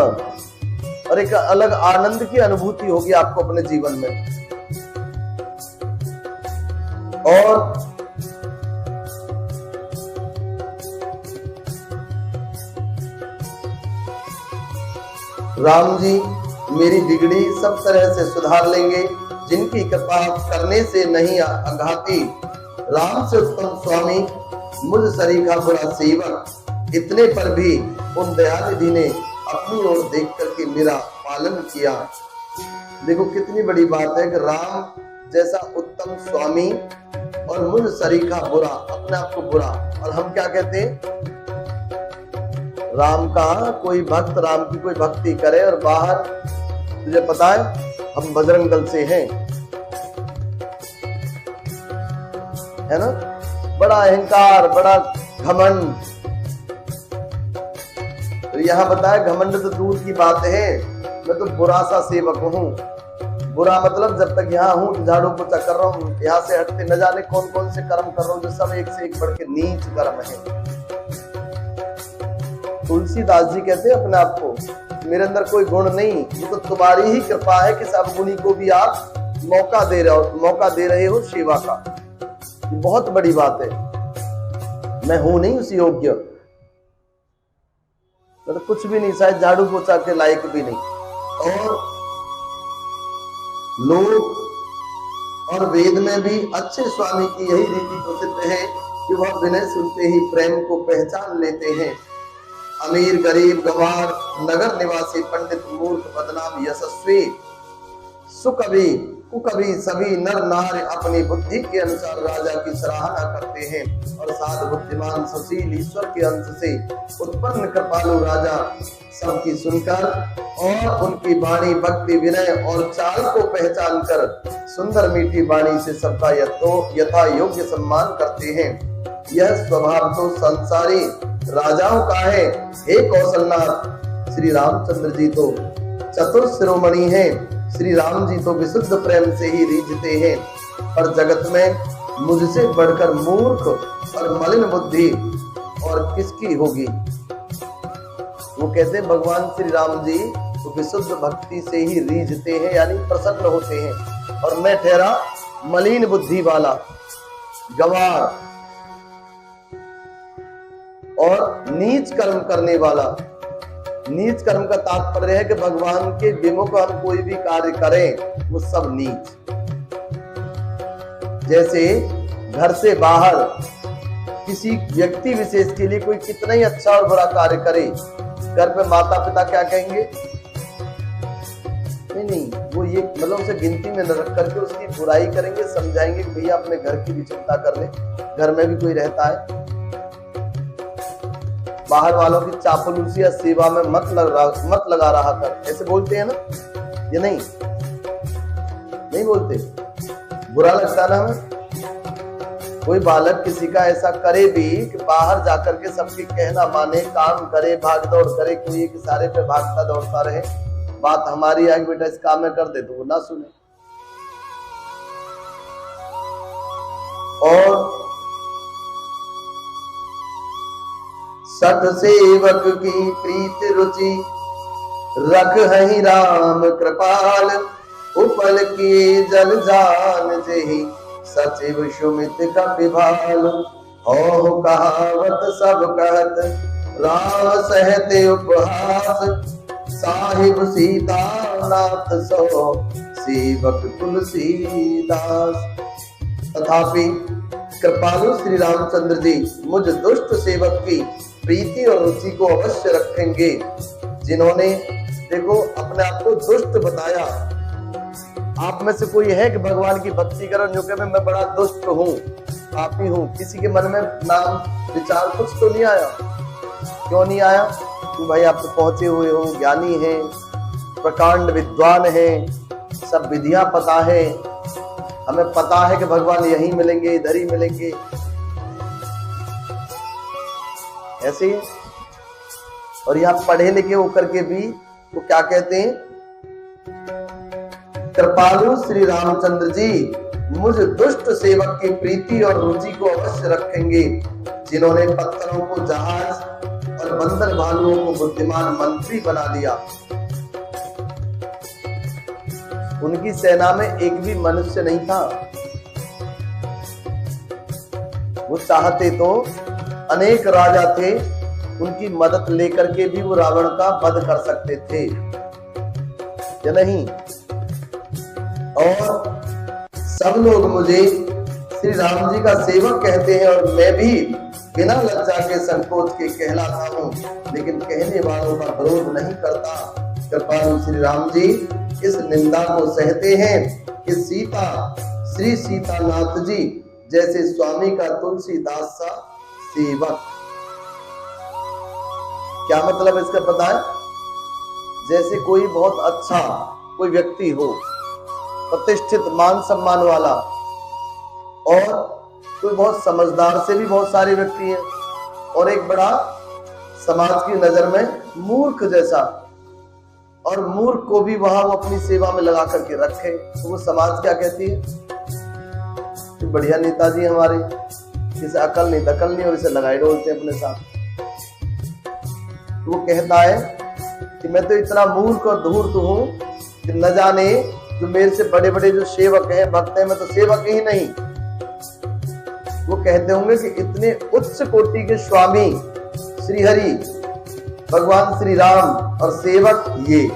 और एक अलग आनंद की अनुभूति होगी आपको अपने जीवन में। और राम जी मेरी बिगड़ी सब तरह से सुधार लेंगे, जिनकी कृपा करने से नहीं अघाती, राम से उत्तम स्वामी मुझ सरीखा बुरा सेवक, इतने पर भी उन दयानिधि ने अपनी ओर देख करके मेरा पालन किया। देखो कितनी बड़ी बात है कि राम जैसा उत्तम स्वामी और मुझ सरीखा बुरा, अपने आप को बुरा। और हम क्या कहते हैं, राम का कोई भक्त राम की कोई भक्ति करे और बाहर तुझे पता है हम बजरंग दल से हैं, है ना, बड़ा अहंकार, बड़ा घमंड। तो यहाँ बताया घमंड तो दूर की बात है, मैं तो बुरा सा सेवक हूँ। बुरा मतलब जब तक यहाँ हूँ तो झाड़ू पोछा कर रहा हूँ, यहाँ से हटते न जाने कौन कौन से कर्म कर रहा हूँ, जो सब एक से एक बढ़ के नीच कर्म है। तुलसीदास जी कहते हैं अपने आप को, मेरे अंदर कोई गुण नहीं, ये तो तुम्हारी ही कृपा है कि सब गुणी को भी आप मौका दे रहे हो सेवा का। ये बहुत बड़ी बात है, मैं हूं नहीं उस योग्य, तो कुछ भी नहीं, शायद झाड़ू पोछा के लायक भी नहीं। और लोग और वेद में भी अच्छे स्वामी की यही रीति प्रसिद्ध है कि वह विनय सुनते ही प्रेम को पहचान लेते हैं। अमीर, गरीब, गंवार, नगर निवासी, पंडित, मूर्ख, बदनाम, यशस्वी, सुकवि, कुकवि, सभी नर नारी अपनी बुद्धि के अनुसार राजा की सराहना करते हैं और साध, बुद्धिमान, सुशील, ईश्वर के अंश से उत्पन्न कृपालु राजा सबकी सुनकर और उनकी वाणी, भक्ति, विनय और चाल को पहचान कर सुंदर मीठी वाणी से सबका यथा योग्य सम्मान करते हैं। यह स्वभाव तो संसारी राजाओं का है। हे कौशलनाथ, श्री रामचंद्र जी तो चतुर शिरोमणि हैं। श्री राम जी तो विशुद्ध प्रेम से ही रीझते हैं, पर जगत में मुझसे बढ़कर मूर्ख और मलिन बुद्धि और किसकी होगी। वो कहते हैं भगवान श्री राम जी तो विशुद्ध भक्ति से ही रीझते हैं, यानी प्रसन्न होते हैं, और मैं ठहरा मलिन बुद्धि वाला, गंवार और नीच कर्म करने वाला। नीच कर्म का तात्पर्य है कि भगवान के विमुख हम कोई भी कार्य करें वो सब नीच। जैसे घर से बाहर किसी व्यक्ति विशेष के लिए कोई कितना ही अच्छा और बुरा कार्य करे, घर पे माता पिता क्या कहेंगे? नहीं, वो ये मतलब उसे गिनती में न रख करके उसकी बुराई करेंगे, समझाएंगे कि भैया अपने घर की भी चिंता कर ले, घर में भी कोई रहता है। बाहर वालों की चापलूसी या सेवा में मत लगा रहा कर, ऐसे बोलते हैं ना? ये नहीं बोलते, बुरा लगता ना हमें। कोई बालक किसी का ऐसा करे भी कि बाहर जाकर के सबके कहना माने, काम करे, भाग दौड़ करे, कोई एक इशारे पे भागता दौड़ता रहे, बात हमारी आगे बेटा इस काम में कर दे, तो वो ना सुने। और सठ सेवक की प्रीत रुचि रख है राम कृपाल, उपल किए जल जान जेहि सचिव सुमित कपिभाल। हो कहावत सब कहत राम सहते उपहास, साहिब सीता नाथ सो सेवक तुलसीदास। तथापि कृपालु श्री रामचंद्र जी मुझ दुष्ट सेवक की प्रीति और रुचि को अवश्य रखेंगे, जिन्होंने देखो अपने आप को दुष्ट बताया। आप में से कोई है कि भगवान की भक्ति करो जो कि मैं बड़ा दुष्ट हूँ, पापी हूँ? किसी के मन में नाम विचार कुछ तो नहीं आया? क्यों नहीं आया? कि भाई आप तो पहुंचे हुए हो, ज्ञानी हैं, प्रकांड विद्वान हैं, सब विधियां पता है, हमें पता है कि भगवान यहीं मिलेंगे, इधर ही मिलेंगे, ऐसे ही। और यहाँ पढ़े लिखे होकर के भी वो क्या कहते हैं? कृपालु श्री रामचंद्र जी मुझ दुष्ट सेवक की प्रीति और रुचि को अवश्य रखेंगे, जिन्होंने पत्थरों को जहाज और बंदर भालुओं को बुद्धिमान मंत्री बना दिया। उनकी सेना में एक भी मनुष्य नहीं था। वो चाहते तो अनेक राजा थे, उनकी मदद लेकर के भी वो रावण का वध कर सकते थे या नहीं? और सब लोग मुझे श्री राम जी का सेवक कहते हैं, और मैं भी बिना लज्जा के संकोच के कहलाता हूँ, लेकिन कहने वालों का विरोध नहीं करता। कृपालु श्री राम जी इस निंदा को सहते हैं कि सीता, श्री सीतानाथ जी जैसे स्वामी का तुलसीदास सा सेवक। क्या मतलब इसका पता है? जैसे कोई बहुत अच्छा कोई व्यक्ति हो, प्रतिष्ठित, मान सम्मान वाला, और कोई बहुत समझदार से भी बहुत सारे व्यक्ति हैं, और एक बड़ा समाज की नजर में मूर्ख जैसा, और मूर्ख को भी वहां वो अपनी सेवा में लगा करके रखे, तो वो समाज क्या कहती है? कि बढ़िया नेताजी हमारे, इसे अकल नहीं दकल नहीं, और इसे लगाए डोलते हैं अपने साथ। तो वो कहता है कि मैं तो इतना मूर्ख और धूर्त हूं कि न जाने जो मेरे से बड़े बड़े जो सेवक हैं, भक्त हैं, मैं तो सेवक ही नहीं। वो कहते होंगे कि इतने उच्च कोटि के स्वामी श्री हरि, भगवान श्री राम, और सेवक ये,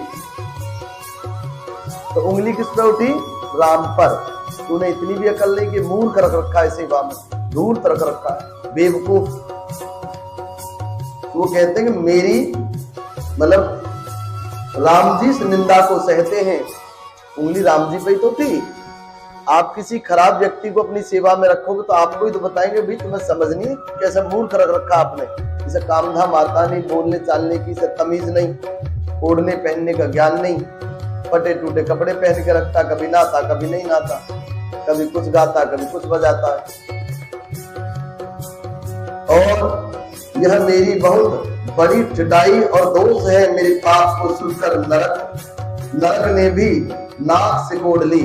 तो उंगली किस पे उठी? राम पर। तूने इतनी भी अकल नहीं कि मूर्ख रख रखा है सेवा में, धूर्त रख रखा है, बेवकूफ। वो कहते हैं कि मेरी मतलब राम जी इस निंदा को सहते हैं, उंगली राम जी पे ही तो थी। आप किसी खराब व्यक्ति को अपनी सेवा में रखोगे तो आपको ही तो बताएंगे भाई तुम्हें समझ नहीं कैसा मूर्ख रख रखा आपने, इसे काम धाम आता नहीं, बोलने चालने की इसे तमीज नहीं, ओढ़ने पहनने का ज्ञान नहीं, फटे टूटे कपड़े पहन के रखता, कभी नहाता कभी नहीं नहाता, कभी कुछ गाता कभी कुछ बजाता है। और यह मेरी बहुत बड़ी ठिठाई और दोष है, मेरे पाप को सुनकर नरक ने भी नाक से कोड़ ली।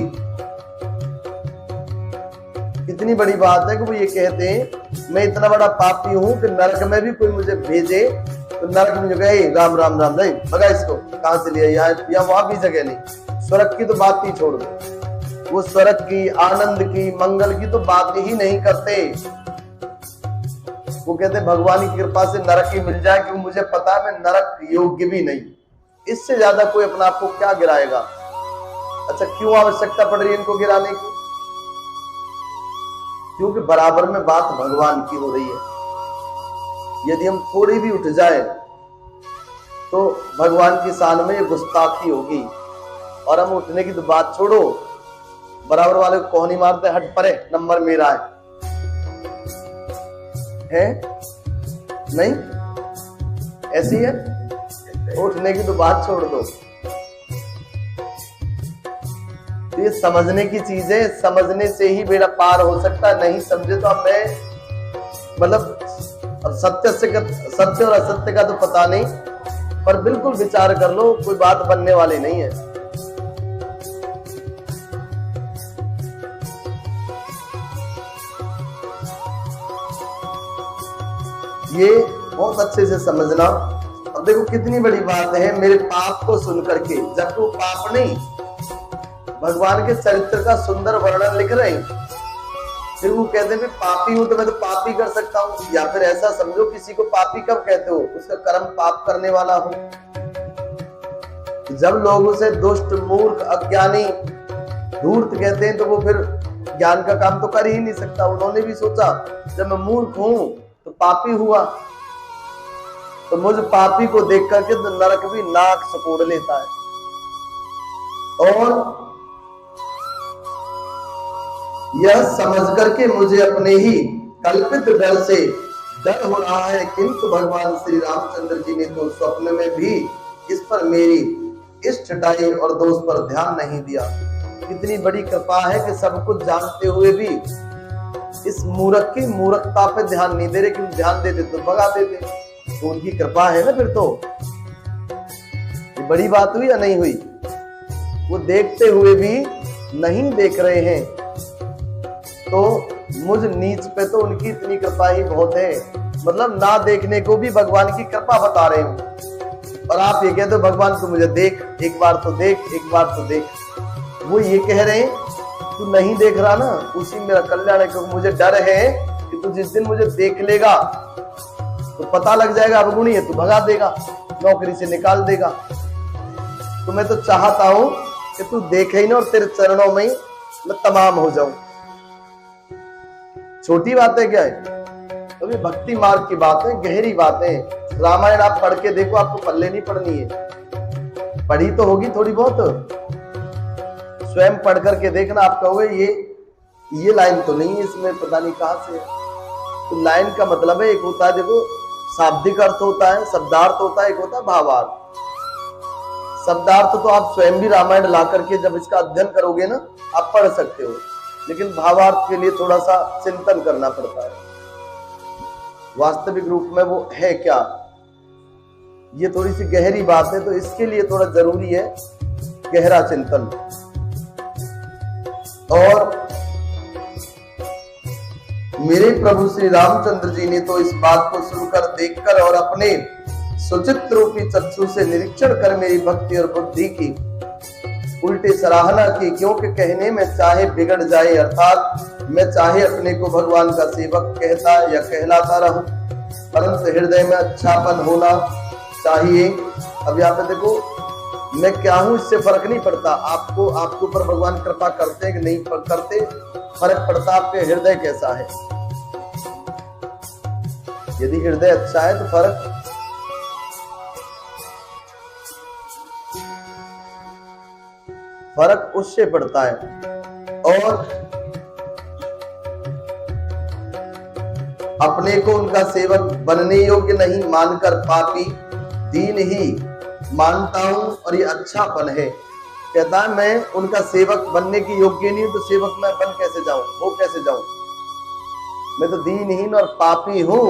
इतनी बड़ी बात है कि वो ये कहते हैं मैं इतना बड़ा पापी हूं कि नरक में भी कोई मुझे भेजे तो नरक में जो गए राम राम राम नहीं भगा इसको, कहां से लिया, यहाँ वहां भी जगह नहीं। स्वर्ग की तो बात ही छोड़ दो, वो स्वर्ग की, आनंद की, मंगल की तो बात ही नहीं करते। वो कहते भगवान की कृपा से नरक ही मिल जाए, क्योंकि मुझे पता है मैं नरक योग्य भी नहीं, इससे ज्यादा कोई अपना आपको क्या गिराएगा। अच्छा क्यों आवश्यकता पड़ रही है इनको गिराने की? क्योंकि बराबर में बात भगवान की हो रही है। यदि हम थोड़ी भी उठ जाए तो भगवान की शान में ये गुस्ताखी होगी। और हम उठने की तो बात छोड़ो, बराबर वाले को कौन ही मारते, हट परे नंबर मेरा है नहीं, ऐसी है। उठने की तो बात छोड़ दो। ये समझने की चीज है, समझने से ही बेड़ा पार हो सकता है, नहीं समझे तो अब मैं मतलब सत्य और असत्य का तो पता नहीं, पर बिल्कुल विचार कर लो, कोई बात बनने वाली नहीं है। ये बहुत अच्छे से समझना। अब देखो कितनी बड़ी बात है, मेरे पाप को सुन करके, जबकि वो पाप नहीं, भगवान के चरित्र का सुंदर वर्णन लिख रहे हैं, फिर वो कहते हैं पापी हूं तो मैं तो पाप ही कर सकता हूं। या फिर ऐसा समझो किसी को पापी कब कहते हो, उसका कर्म पाप करने वाला हो। जब लोग उसे दुष्ट, मूर्ख, अज्ञानी, धूर्त कहते हैं तो वो फिर ज्ञान का काम तो कर ही नहीं सकता। उन्होंने भी सोचा जब मैं मूर्ख हूं तो पापी हुआ, तो मुझ पापी को देख करके तो नरक भी नाक सकोड़ लेता है। और यह समझ करके मुझे अपने ही कल्पित डर से डर हो रहा है, किंतु भगवान श्री रामचंद्र जी ने तो स्वप्न में भी इस पर मेरी इस ठिठाई और दोष पर ध्यान नहीं दिया। कितनी बड़ी कृपा है कि सब कुछ जानते हुए भी इस मूर्ख की मूर्खता पे ध्यान नहीं दे रहे, क्योंकि ध्यान देते तो भगा देते। तो उनकी कृपा है ना, फिर तो ये बड़ी बात हुई या नहीं हुई? वो देखते हुए भी नहीं देख रहे हैं, तो मुझ नीच पे तो उनकी इतनी कृपा ही बहुत है। मतलब ना देखने को भी भगवान की कृपा बता रहे हो, और आप ये कहते हो भगवान तू मुझे देख, एक बार तो देख, एक बार तो देख। वो ये कह रहे हैं तू नहीं देख रहा ना, उसी मेरा कल्याण है, क्योंकि मुझे डर है कि तू जिस दिन मुझे देख लेगा तो पता लग जाएगा अवगुणी है, तू भगा देगा, नौकरी से निकाल देगा। तो मैं तो चाहता हूं कि तू देखे ही ना, और तेरे चरणों में ही मैं तमाम हो जाऊं। छोटी बातें क्या है, तो ये भक्ति मार्ग की बात है, गहरी बातें। रामायण आप पढ़ के देखो, आपको पल्ले नहीं पड़नी है, पढ़ी तो होगी थोड़ी बहुत, स्वयं पढ़ करके देखना, आप कहोगे ये लाइन तो नहीं है इसमें, पता नहीं कहां से है। तो लाइन का मतलब है, एक होता है देखो शाब्दिक अर्थ होता है, शब्दार्थ होता है, एक होता है भावार्थ। शब्दार्थ तो आप स्वयं भी रामायण ला करके जब इसका अध्ययन करोगे ना, आप पढ़ सकते हो, लेकिन भावार्थ के लिए थोड़ा सा चिंतन करना पड़ता है, वास्तविक रूप में वो है क्या। ये थोड़ी सी गहरी बात है, तो इसके लिए थोड़ा जरूरी है गहरा चिंतन। और मेरे प्रभु श्री रामचंद्र जी ने तो इस बात को सुनकर, देखकर और अपने सुचित्र रूपी चक्षु से निरीक्षण कर मेरी भक्ति और बुद्धि की उल्टी सराहना की, क्योंकि कहने में चाहे बिगड़ जाए, अर्थात मैं चाहे अपने को भगवान का सेवक कहता या कहलाता रहूं, परंतु हृदय में अच्छापन होना चाहिए। अब यहाँ पे देखो मैं क्या हूं इससे फर्क नहीं पड़ता। आपको आपके ऊपर भगवान कृपा करते हैं कि नहीं करते, फर्क पड़ता आपके हृदय कैसा है। यदि हृदय अच्छा है तो फर्क उससे पड़ता है। और अपने को उनका सेवक बनने योग्य नहीं मानकर पापी दीन ही मानता हूं और ये अच्छापन है। कहता है मैं उनका सेवक बनने की योग्य नहीं हूं, तो सेवक मैं बन कैसे जाऊं, वो कैसे जाऊं। मैं तो दीनहीन और पापी हूं,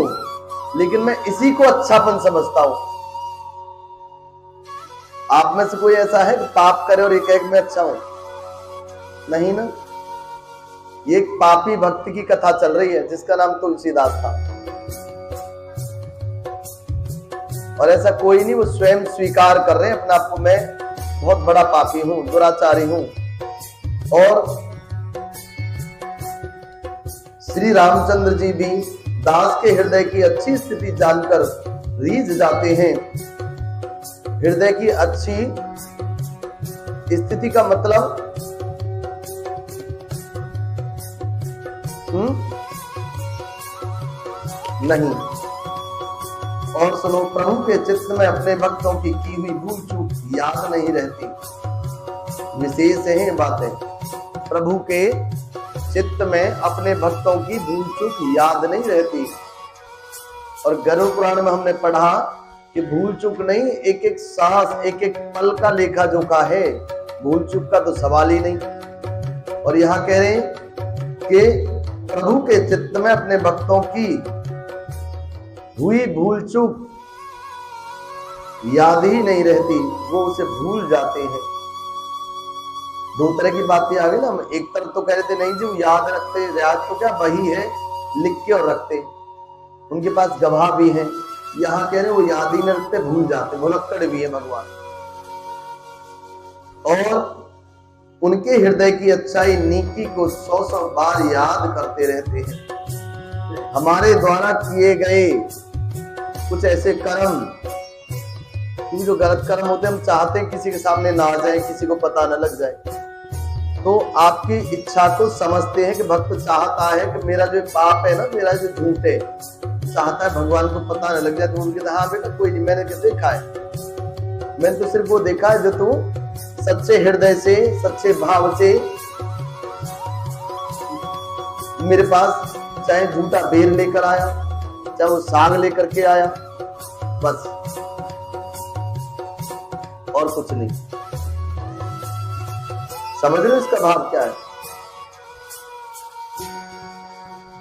लेकिन मैं इसी को अच्छापन समझता हूं। आप में से कोई ऐसा है कि पाप करे और एक एक में अच्छा हो? नहीं ना। ये एक पापी भक्त की कथा चल रही है जिसका नाम तुलसीदास था। और ऐसा कोई नहीं, वो स्वयं स्वीकार कर रहे हैं अपने आप को, मैं बहुत बड़ा पापी हूं, दुराचारी हूं। और श्री रामचंद्र जी भी दास के हृदय की अच्छी स्थिति जानकर रीझ जाते हैं। हृदय की अच्छी स्थिति का मतलब नहीं। और सुनो, प्रभु के चित्त में अपने भक्तों की हुई भूल चूक याद नहीं रहती। विशेष है बातें। प्रभु के चित्त में अपने भक्तों की भूल चूक याद नहीं रहती। और गरुड़ पुराण में हमने पढ़ा कि भूल चूक नहीं, एक एक सांस एक एक पल का लेखा जोखा है, भूल चूक का तो सवाल ही नहीं। और यहां कह रहे हैं कि प्रभु के चित्त में अपने भक्तों की हुई भूल चूक याद ही नहीं रहती, वो उसे भूल जाते हैं। दो तरह की बातें आ गई ना। हम एक तरफ तो कह रहे थे नहीं जी वो याद रखते, याद तो क्या वही है, लिख के और रखते, उनके पास गवाह भी हैं। यहां कह रहे वो याद ही नहीं रखते, भूल जाते, भुलक्कड़ भी है भगवान। और उनके हृदय की अच्छाई नीति को 100 बार याद करते रहते हैं। हमारे द्वारा किए गए कुछ ऐसे कर्म, क्योंकि जो गलत कर्म होते हैं हम चाहते हैं किसी के सामने ना आ जाए, किसी को पता न लग जाए। तो आपकी इच्छा को समझते हैं कि भक्त चाहता है कि मेरा जो पाप है ना, मेरा जो झूठ है, चाहता है भगवान को पता न लग जाए। तो उनके हाँ बेटा कोई नहीं, मैंने क्या देखा है, मैंने तो सिर्फ वो देखा है जो तू सच्चे हृदय से, सच्चे भाव से मेरे पास चाहे झूठा बेर लेकर आया, चाहे वो साग लेकर के आया, बस और कुछ नहीं। समझ रहे हो इसका भाव क्या है?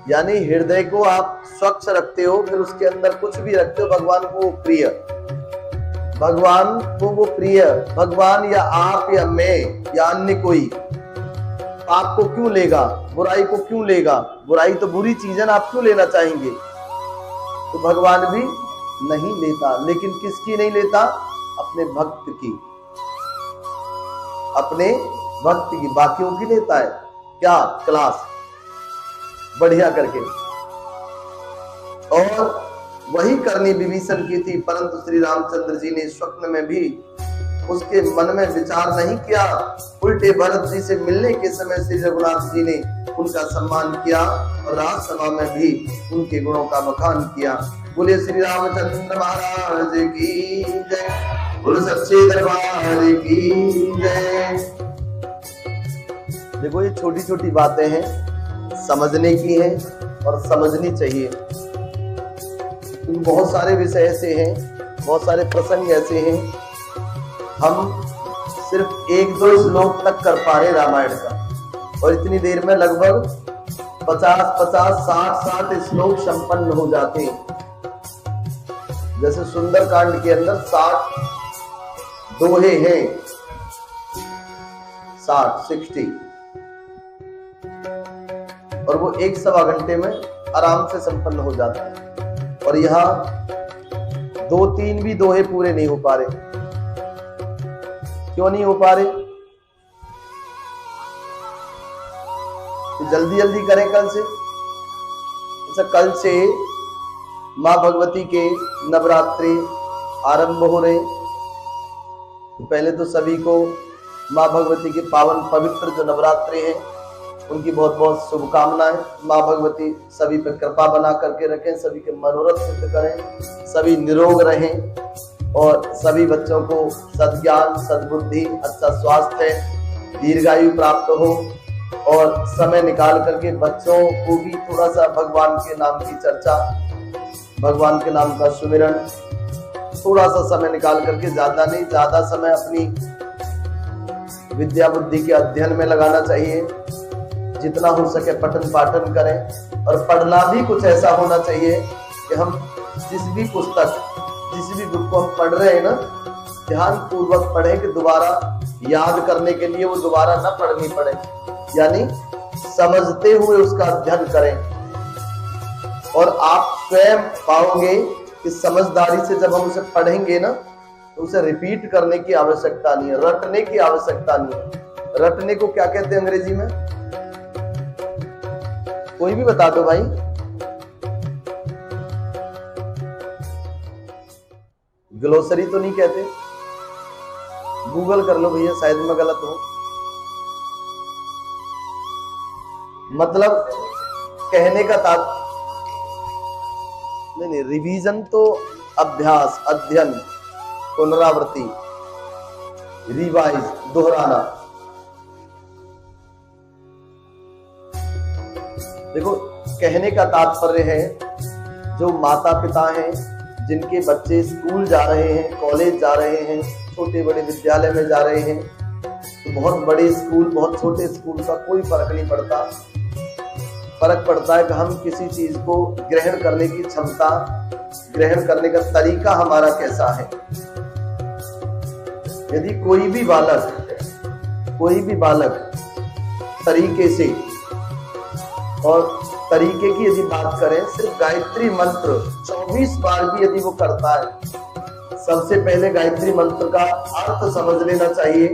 यानी हृदय को आप स्वच्छ रखते हो, फिर उसके अंदर कुछ भी रखते हो, भगवान को प्रिय, भगवान को वो प्रिय, भगवान या आप या मैं या अन्य कोई पाप को क्यों लेगा, बुराई को क्यों लेगा? बुराई तो बुरी चीज है ना, आप क्यों लेना चाहेंगे? तो भगवान भी नहीं लेता। लेकिन किसकी नहीं लेता? अपने भक्त की, अपने भक्त की, बाकियों की लेता है। क्या क्लास बढ़िया करके। और वही करनी विभीषण की थी, परंतु श्री रामचंद्र जी ने स्वप्न में भी उसके मन में विचार नहीं किया। उल्टे भरत जी से मिलने के समय श्री रघुनाथ जी ने उनका सम्मान किया और राजसभा में भी उनके गुणों का बखान किया। बोले श्री रामचंद्र महाराज की जय, बोले सच्चे दरबार की जय। देखो ये छोटी छोटी बातें हैं, समझने की हैं और समझनी चाहिए। बहुत सारे विषय ऐसे हैं, बहुत सारे प्रसंग ऐसे हैं, हम सिर्फ 1-2 श्लोक तक कर पा रहे रामायण का, और इतनी देर में लगभग 50-50, 60-60 श्लोक संपन्न हो जाते हैं। जैसे सुंदर कांड के अंदर 60 दोहे हैं, 60 और वो 1-1.25 घंटे में आराम से संपन्न हो जाता है। और यहाँ 2-3 भी दोहे पूरे नहीं हो पा रहे। क्यों नहीं हो पा रहे? तो जल्दी जल्दी करें कल से। अच्छा, कल से माँ भगवती के नवरात्रि आरंभ हो रहे, तो पहले तो सभी को माँ भगवती के पावन पवित्र जो नवरात्रि हैं उनकी बहुत बहुत शुभकामनाएं। माँ भगवती सभी पे कृपा बना करके रखें, सभी के मनोरथ सिद्ध करें, सभी निरोग रहें और सभी बच्चों को सद्ज्ञान, सद्बुद्धि, अच्छा स्वास्थ्य, दीर्घायु प्राप्त हो। और समय निकाल करके बच्चों को भी थोड़ा सा भगवान के नाम की चर्चा, भगवान के नाम का सुमिरन, थोड़ा सा समय निकाल करके, ज्यादा नहीं, ज्यादा समय अपनी विद्या बुद्धि के अध्ययन में लगाना चाहिए। जितना हो सके पठन पाठन करें और पढ़ना भी कुछ ऐसा होना चाहिए कि हम जिस भी पुस्तक, जिस भी बुक को हम पढ़ रहे हैं ना, ध्यान पूर्वक पढ़ें कि दोबारा याद करने के लिए वो दोबारा न पढ़नी पड़े, यानी समझते हुए उसका अध्ययन करें। और आप स्वयं पाओगे कि समझदारी से जब हम उसे पढ़ेंगे ना तो उसे रिपीट करने की आवश्यकता नहीं है, रटने की आवश्यकता नहीं है। रटने को क्या कहते हैं अंग्रेजी में? कोई भी बता दो भाई। ग्लोसरी तो नहीं कहते, गूगल कर लो भैया, शायद मैं गलत हूं। मतलब कहने का नहीं, रिवीजन तो अभ्यास, अध्ययन, पुनरावृत्ति, रिवाइज, दोहराना। देखो, कहने का तात्पर्य है जो माता पिता हैं जिनके बच्चे स्कूल जा रहे हैं, कॉलेज जा रहे हैं, छोटे बड़े विद्यालय में जा रहे हैं, तो बहुत बड़े स्कूल, बहुत छोटे स्कूल का कोई फर्क नहीं पड़ता। फर्क पड़ता है कि हम किसी चीज को ग्रहण करने की क्षमता, ग्रहण करने का तरीका हमारा कैसा है। यदि कोई भी बालक तरीके से, और तरीके की यदि बात करें, सिर्फ गायत्री मंत्र 24 बार भी यदि वो करता है, सबसे पहले गायत्री मंत्र का अर्थ समझ लेना चाहिए।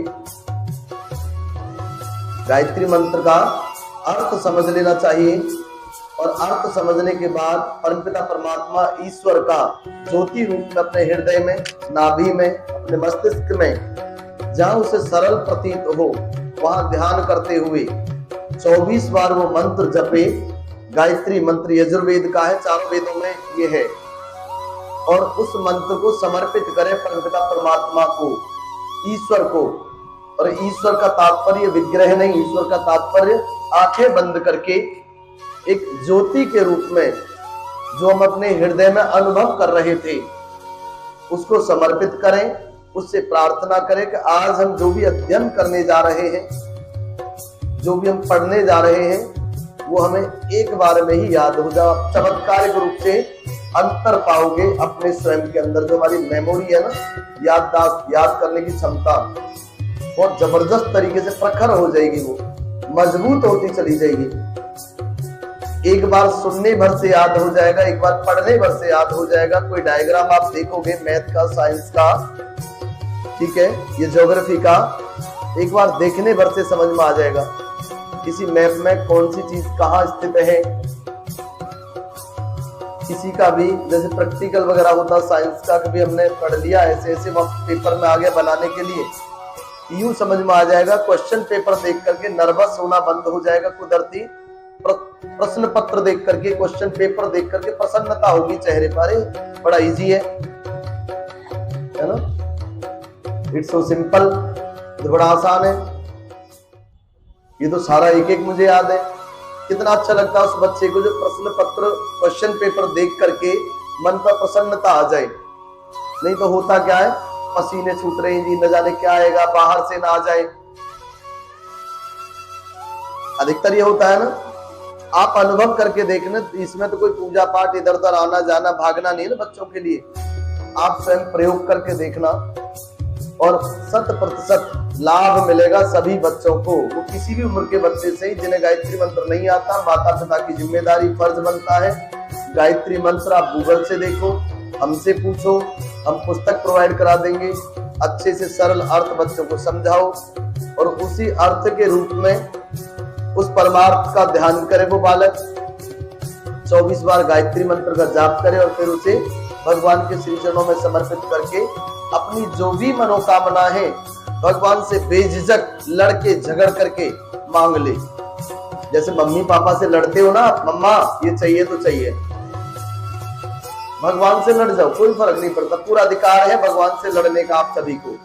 गायत्री मंत्र का अर्थ समझ लेना चाहिए और अर्थ समझने के बाद परमपिता परमात्मा ईश्वर का ज्योति रूप में अपने हृदय में, नाभि में, अपने मस्तिष्क में, जहां उसे सरल प्रतीत हो वहां ध्यान करते हुए 24 बार वो मंत्र जपे। गायत्री मंत्र यजुर्वेद का है, चारों वेदों में ये है। और उस मंत्र को समर्पित करें परमपिता परमात्मा को, ईश्वर को। और ईश्वर का तात्पर्य विग्रह नहीं, ईश्वर का तात्पर्य आंखें बंद करके एक ज्योति के रूप में जो हम अपने हृदय में अनुभव कर रहे थे उसको समर्पित करें, उससे प्रार्थना करें कि आज हम जो भी अध्ययन करने जा रहे हैं, जो भी हम पढ़ने जा रहे हैं, वो हमें एक बार में ही याद हो जाए। चमत्कारिक रूप से अंतर पाओगे अपने स्वयं के अंदर। जो हमारी मेमोरी है ना, याददाश्त, याद करने की क्षमता बहुत जबरदस्त तरीके से प्रखर हो जाएगी, वो मजबूत होती चली जाएगी। एक बार सुनने भर से याद हो जाएगा, एक बार पढ़ने भर से याद हो जाएगा। कोई डायग्राम आप देखोगे मैथ का, साइंस का, ठीक है, ये ज्योग्राफी का, एक बार देखने भर से समझ में आ जाएगा। किसी मैप में कौन सी चीज कहाँ स्थित है, किसी का भी जैसे प्रैक्टिकल वगैरह होता साइंस का, कभी हमने पढ़ लिया ऐसे ऐसे, वक्त पेपर में आ गया बनाने के लिए, यूं समझ में आ जाएगा। क्वेश्चन पेपर देख करके नर्वस होना बंद हो जाएगा, कुदरती प्रश्न पत्र देख करके, क्वेश्चन पेपर देख करके प्रसन्नता होगी चेहरे पर। बड़ा इजी है ना, इट्स सो सिंपल, बड़ा आसान है। ये तो सारा एक एक मुझे याद है। कितना अच्छा लगता है उस बच्चे को जो प्रश्न पत्र, क्वेश्चन पेपर देख करके मन पर प्रसन्नता आ जाए। नहीं तो होता क्या है, पसीने छूट रहे हैं जी, न जाने क्या आएगा, बाहर से ना आ जाए। अधिकतर ये होता है ना, आप अनुभव करके देखना। इसमें तो कोई पूजा पाठ, इधर उधर आना जाना, भागना नहीं है ना बच्चों के लिए। आप स्वयं प्रयोग करके देखना और 100% लाभ मिलेगा सभी बच्चों को। वो किसी भी उम्र के बच्चे से ही जिन्हें गायत्री मंत्र नहीं आता, माता पिता की जिम्मेदारी, फर्ज बनता है। गायत्री मंत्र आप गूगल से देखो, हमसे पूछो, हम पुस्तक प्रोवाइड करा देंगे। अच्छे से सरल अर्थ बच्चों को समझाओ और उसी अर्थ के रूप में उस परमार्थ का ध्यान करे वो बालक। 24 बार गायत्री मंत्र का जाप करे और फिर उसे भगवान के श्री चरणों में समर्पित करके अपनी जो भी मनोकामना है भगवान से बेझिझक लड़के झगड़ करके मांग ले। जैसे मम्मी पापा से लड़ते हो ना, मम्मा ये चाहिए तो चाहिए, भगवान से लड़ जाओ, कोई फर्क नहीं पड़ता, पूरा अधिकार है भगवान से लड़ने का आप सभी को।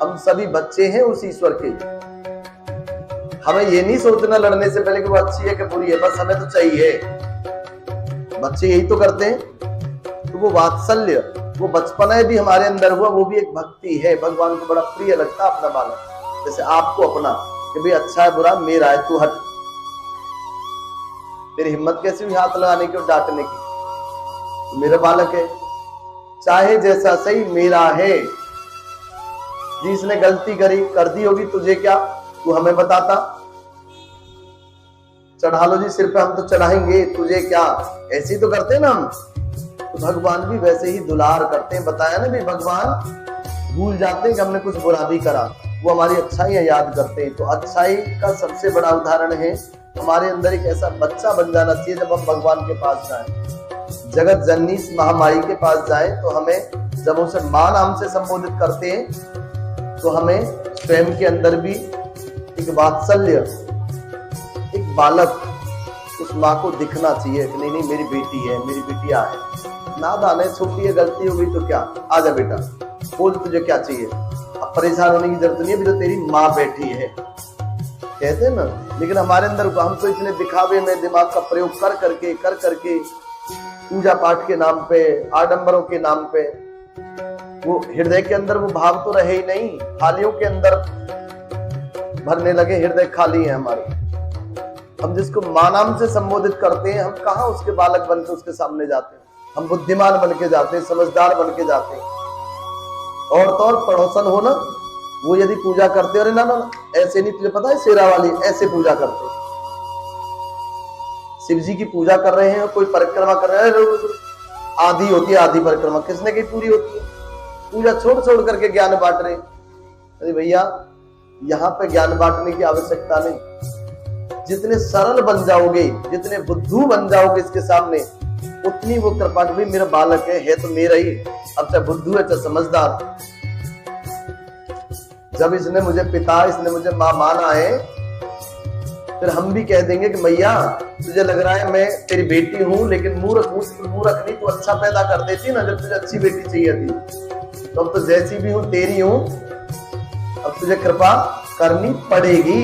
हम सभी बच्चे हैं उस ईश्वर के। हमें ये नहीं सोचना लड़ने से पहले कि वो अच्छी है कि बुरी है, बस हमें तो चाहिए। बच्चे यही तो करते हैं। तो वो वात्सल्य, वो बचपना भी हमारे अंदर हुआ, वो भी एक भक्ति है। भगवान को बड़ा प्रिय लगता है अपना बालक, जैसे आपको अपना, कि भाई अच्छा है बुरा मेरा है, तू हट। तेरी हिम्मत कैसी हुई हाथ लगाने की और डांटने की? तो मेरा बालक है, चाहे जैसा सही मेरा है। जिसने गलती करी कर दी होगी, तुझे क्या, तू हमें बताता। चढ़ा लो जी सिर पे, हम तो चढ़ाएंगे, तुझे क्या। ऐसे ही तो करते हैं ना हम। तो भगवान भी वैसे ही दुलार करते हैं। बताया ना भी, भगवान भूल जाते हैं कि हमने कुछ बुरा भी करा, वो हमारी अच्छाई याद करते हैं। तो अच्छाई का सबसे बड़ा उदाहरण है, हमारे अंदर एक ऐसा बच्चा बन जाना चाहिए जब हम भगवान के पास जाएं, जगत जननी महामाई के पास जाएं, तो हमें जब उसे मां नाम से संबोधित करते हैं, तो हमें स्वयं के अंदर भी एक वात्सल्य, एक बालक उस माँ को दिखना चाहिए कि नहीं नहीं मेरी बेटी है, मेरी बिटिया है। नादान है, छोटी है, गलती हो गई तो क्या, आजा बेटा बोल तुझे क्या चाहिए। अब परेशान होने की जरूरत नहीं है, तो तेरी माँ बैठी है, कहते हैं ना। लेकिन हमारे अंदर हम तो इतने दिखावे में दिमाग का प्रयोग कर करके पूजा पाठ के नाम पे, आडंबरों के नाम पे, वो हृदय के अंदर वो भाव तो रहे ही नहीं, थालियों के अंदर भरने लगे, हृदय खाली है हमारे। हम जिसको मां नाम से संबोधित करते हैं, हम कहाँ उसके बालक बन के उसके सामने जाते हैं। हम बुद्धिमान बन के जाते हैं, समझदार बन के जाते हैं। और तो और पड़ोसन हो ना, वो यदि पूजा करते, अरे ना ना ऐसे नहीं, तुझे पता है शेरा वाली ऐसे पूजा करते, शिव जी की पूजा कर रहे हैं, कोई परिक्रमा कर रहे हैं, आधी होती है, आधी परिक्रमा किसने की पूरी होती है। पूजा छोड़ छोड़ करके ज्ञान बांट रहे। अरे भैया, यहाँ पे ज्ञान बांटने की आवश्यकता नहीं। जितने सरल बन जाओगे, जितने बुद्धू बन जाओगे इसके सामने, उतनी वो कृपा भी मेरा बालक है तो मेरा ही, अब चाहे बुद्धू है चाहे समझदार। जब इसने मुझे पिता, इसने मुझे मां माना है, फिर हम भी कह देंगे कि मैया तुझे लग रहा है मैं तेरी बेटी हूं, लेकिन मूर्ख नहीं, तू अच्छा पैदा कर देती ना जब तुझे अच्छी बेटी चाहिए थी। तो अब तो जैसी भी हूं तेरी हूं, अब तुझे कृपा करनी पड़ेगी,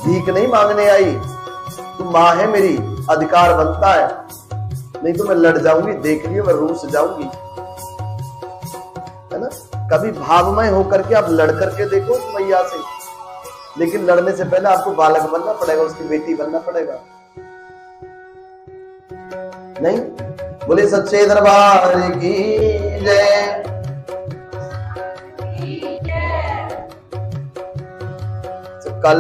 भीख नहीं मांगने आई, तू माँ है मेरी, अधिकार बनता है, नहीं तो मैं लड़ जाऊंगी, देख लियो मैं रूस जाऊंगी, है ना। कभी भावमय होकर के आप लड़ करके देखो मैया से, लेकिन लड़ने से पहले आपको बालक बनना पड़ेगा, उसकी बेटी बनना पड़ेगा। नहीं, बोले सच्चे दरबार की जय। कल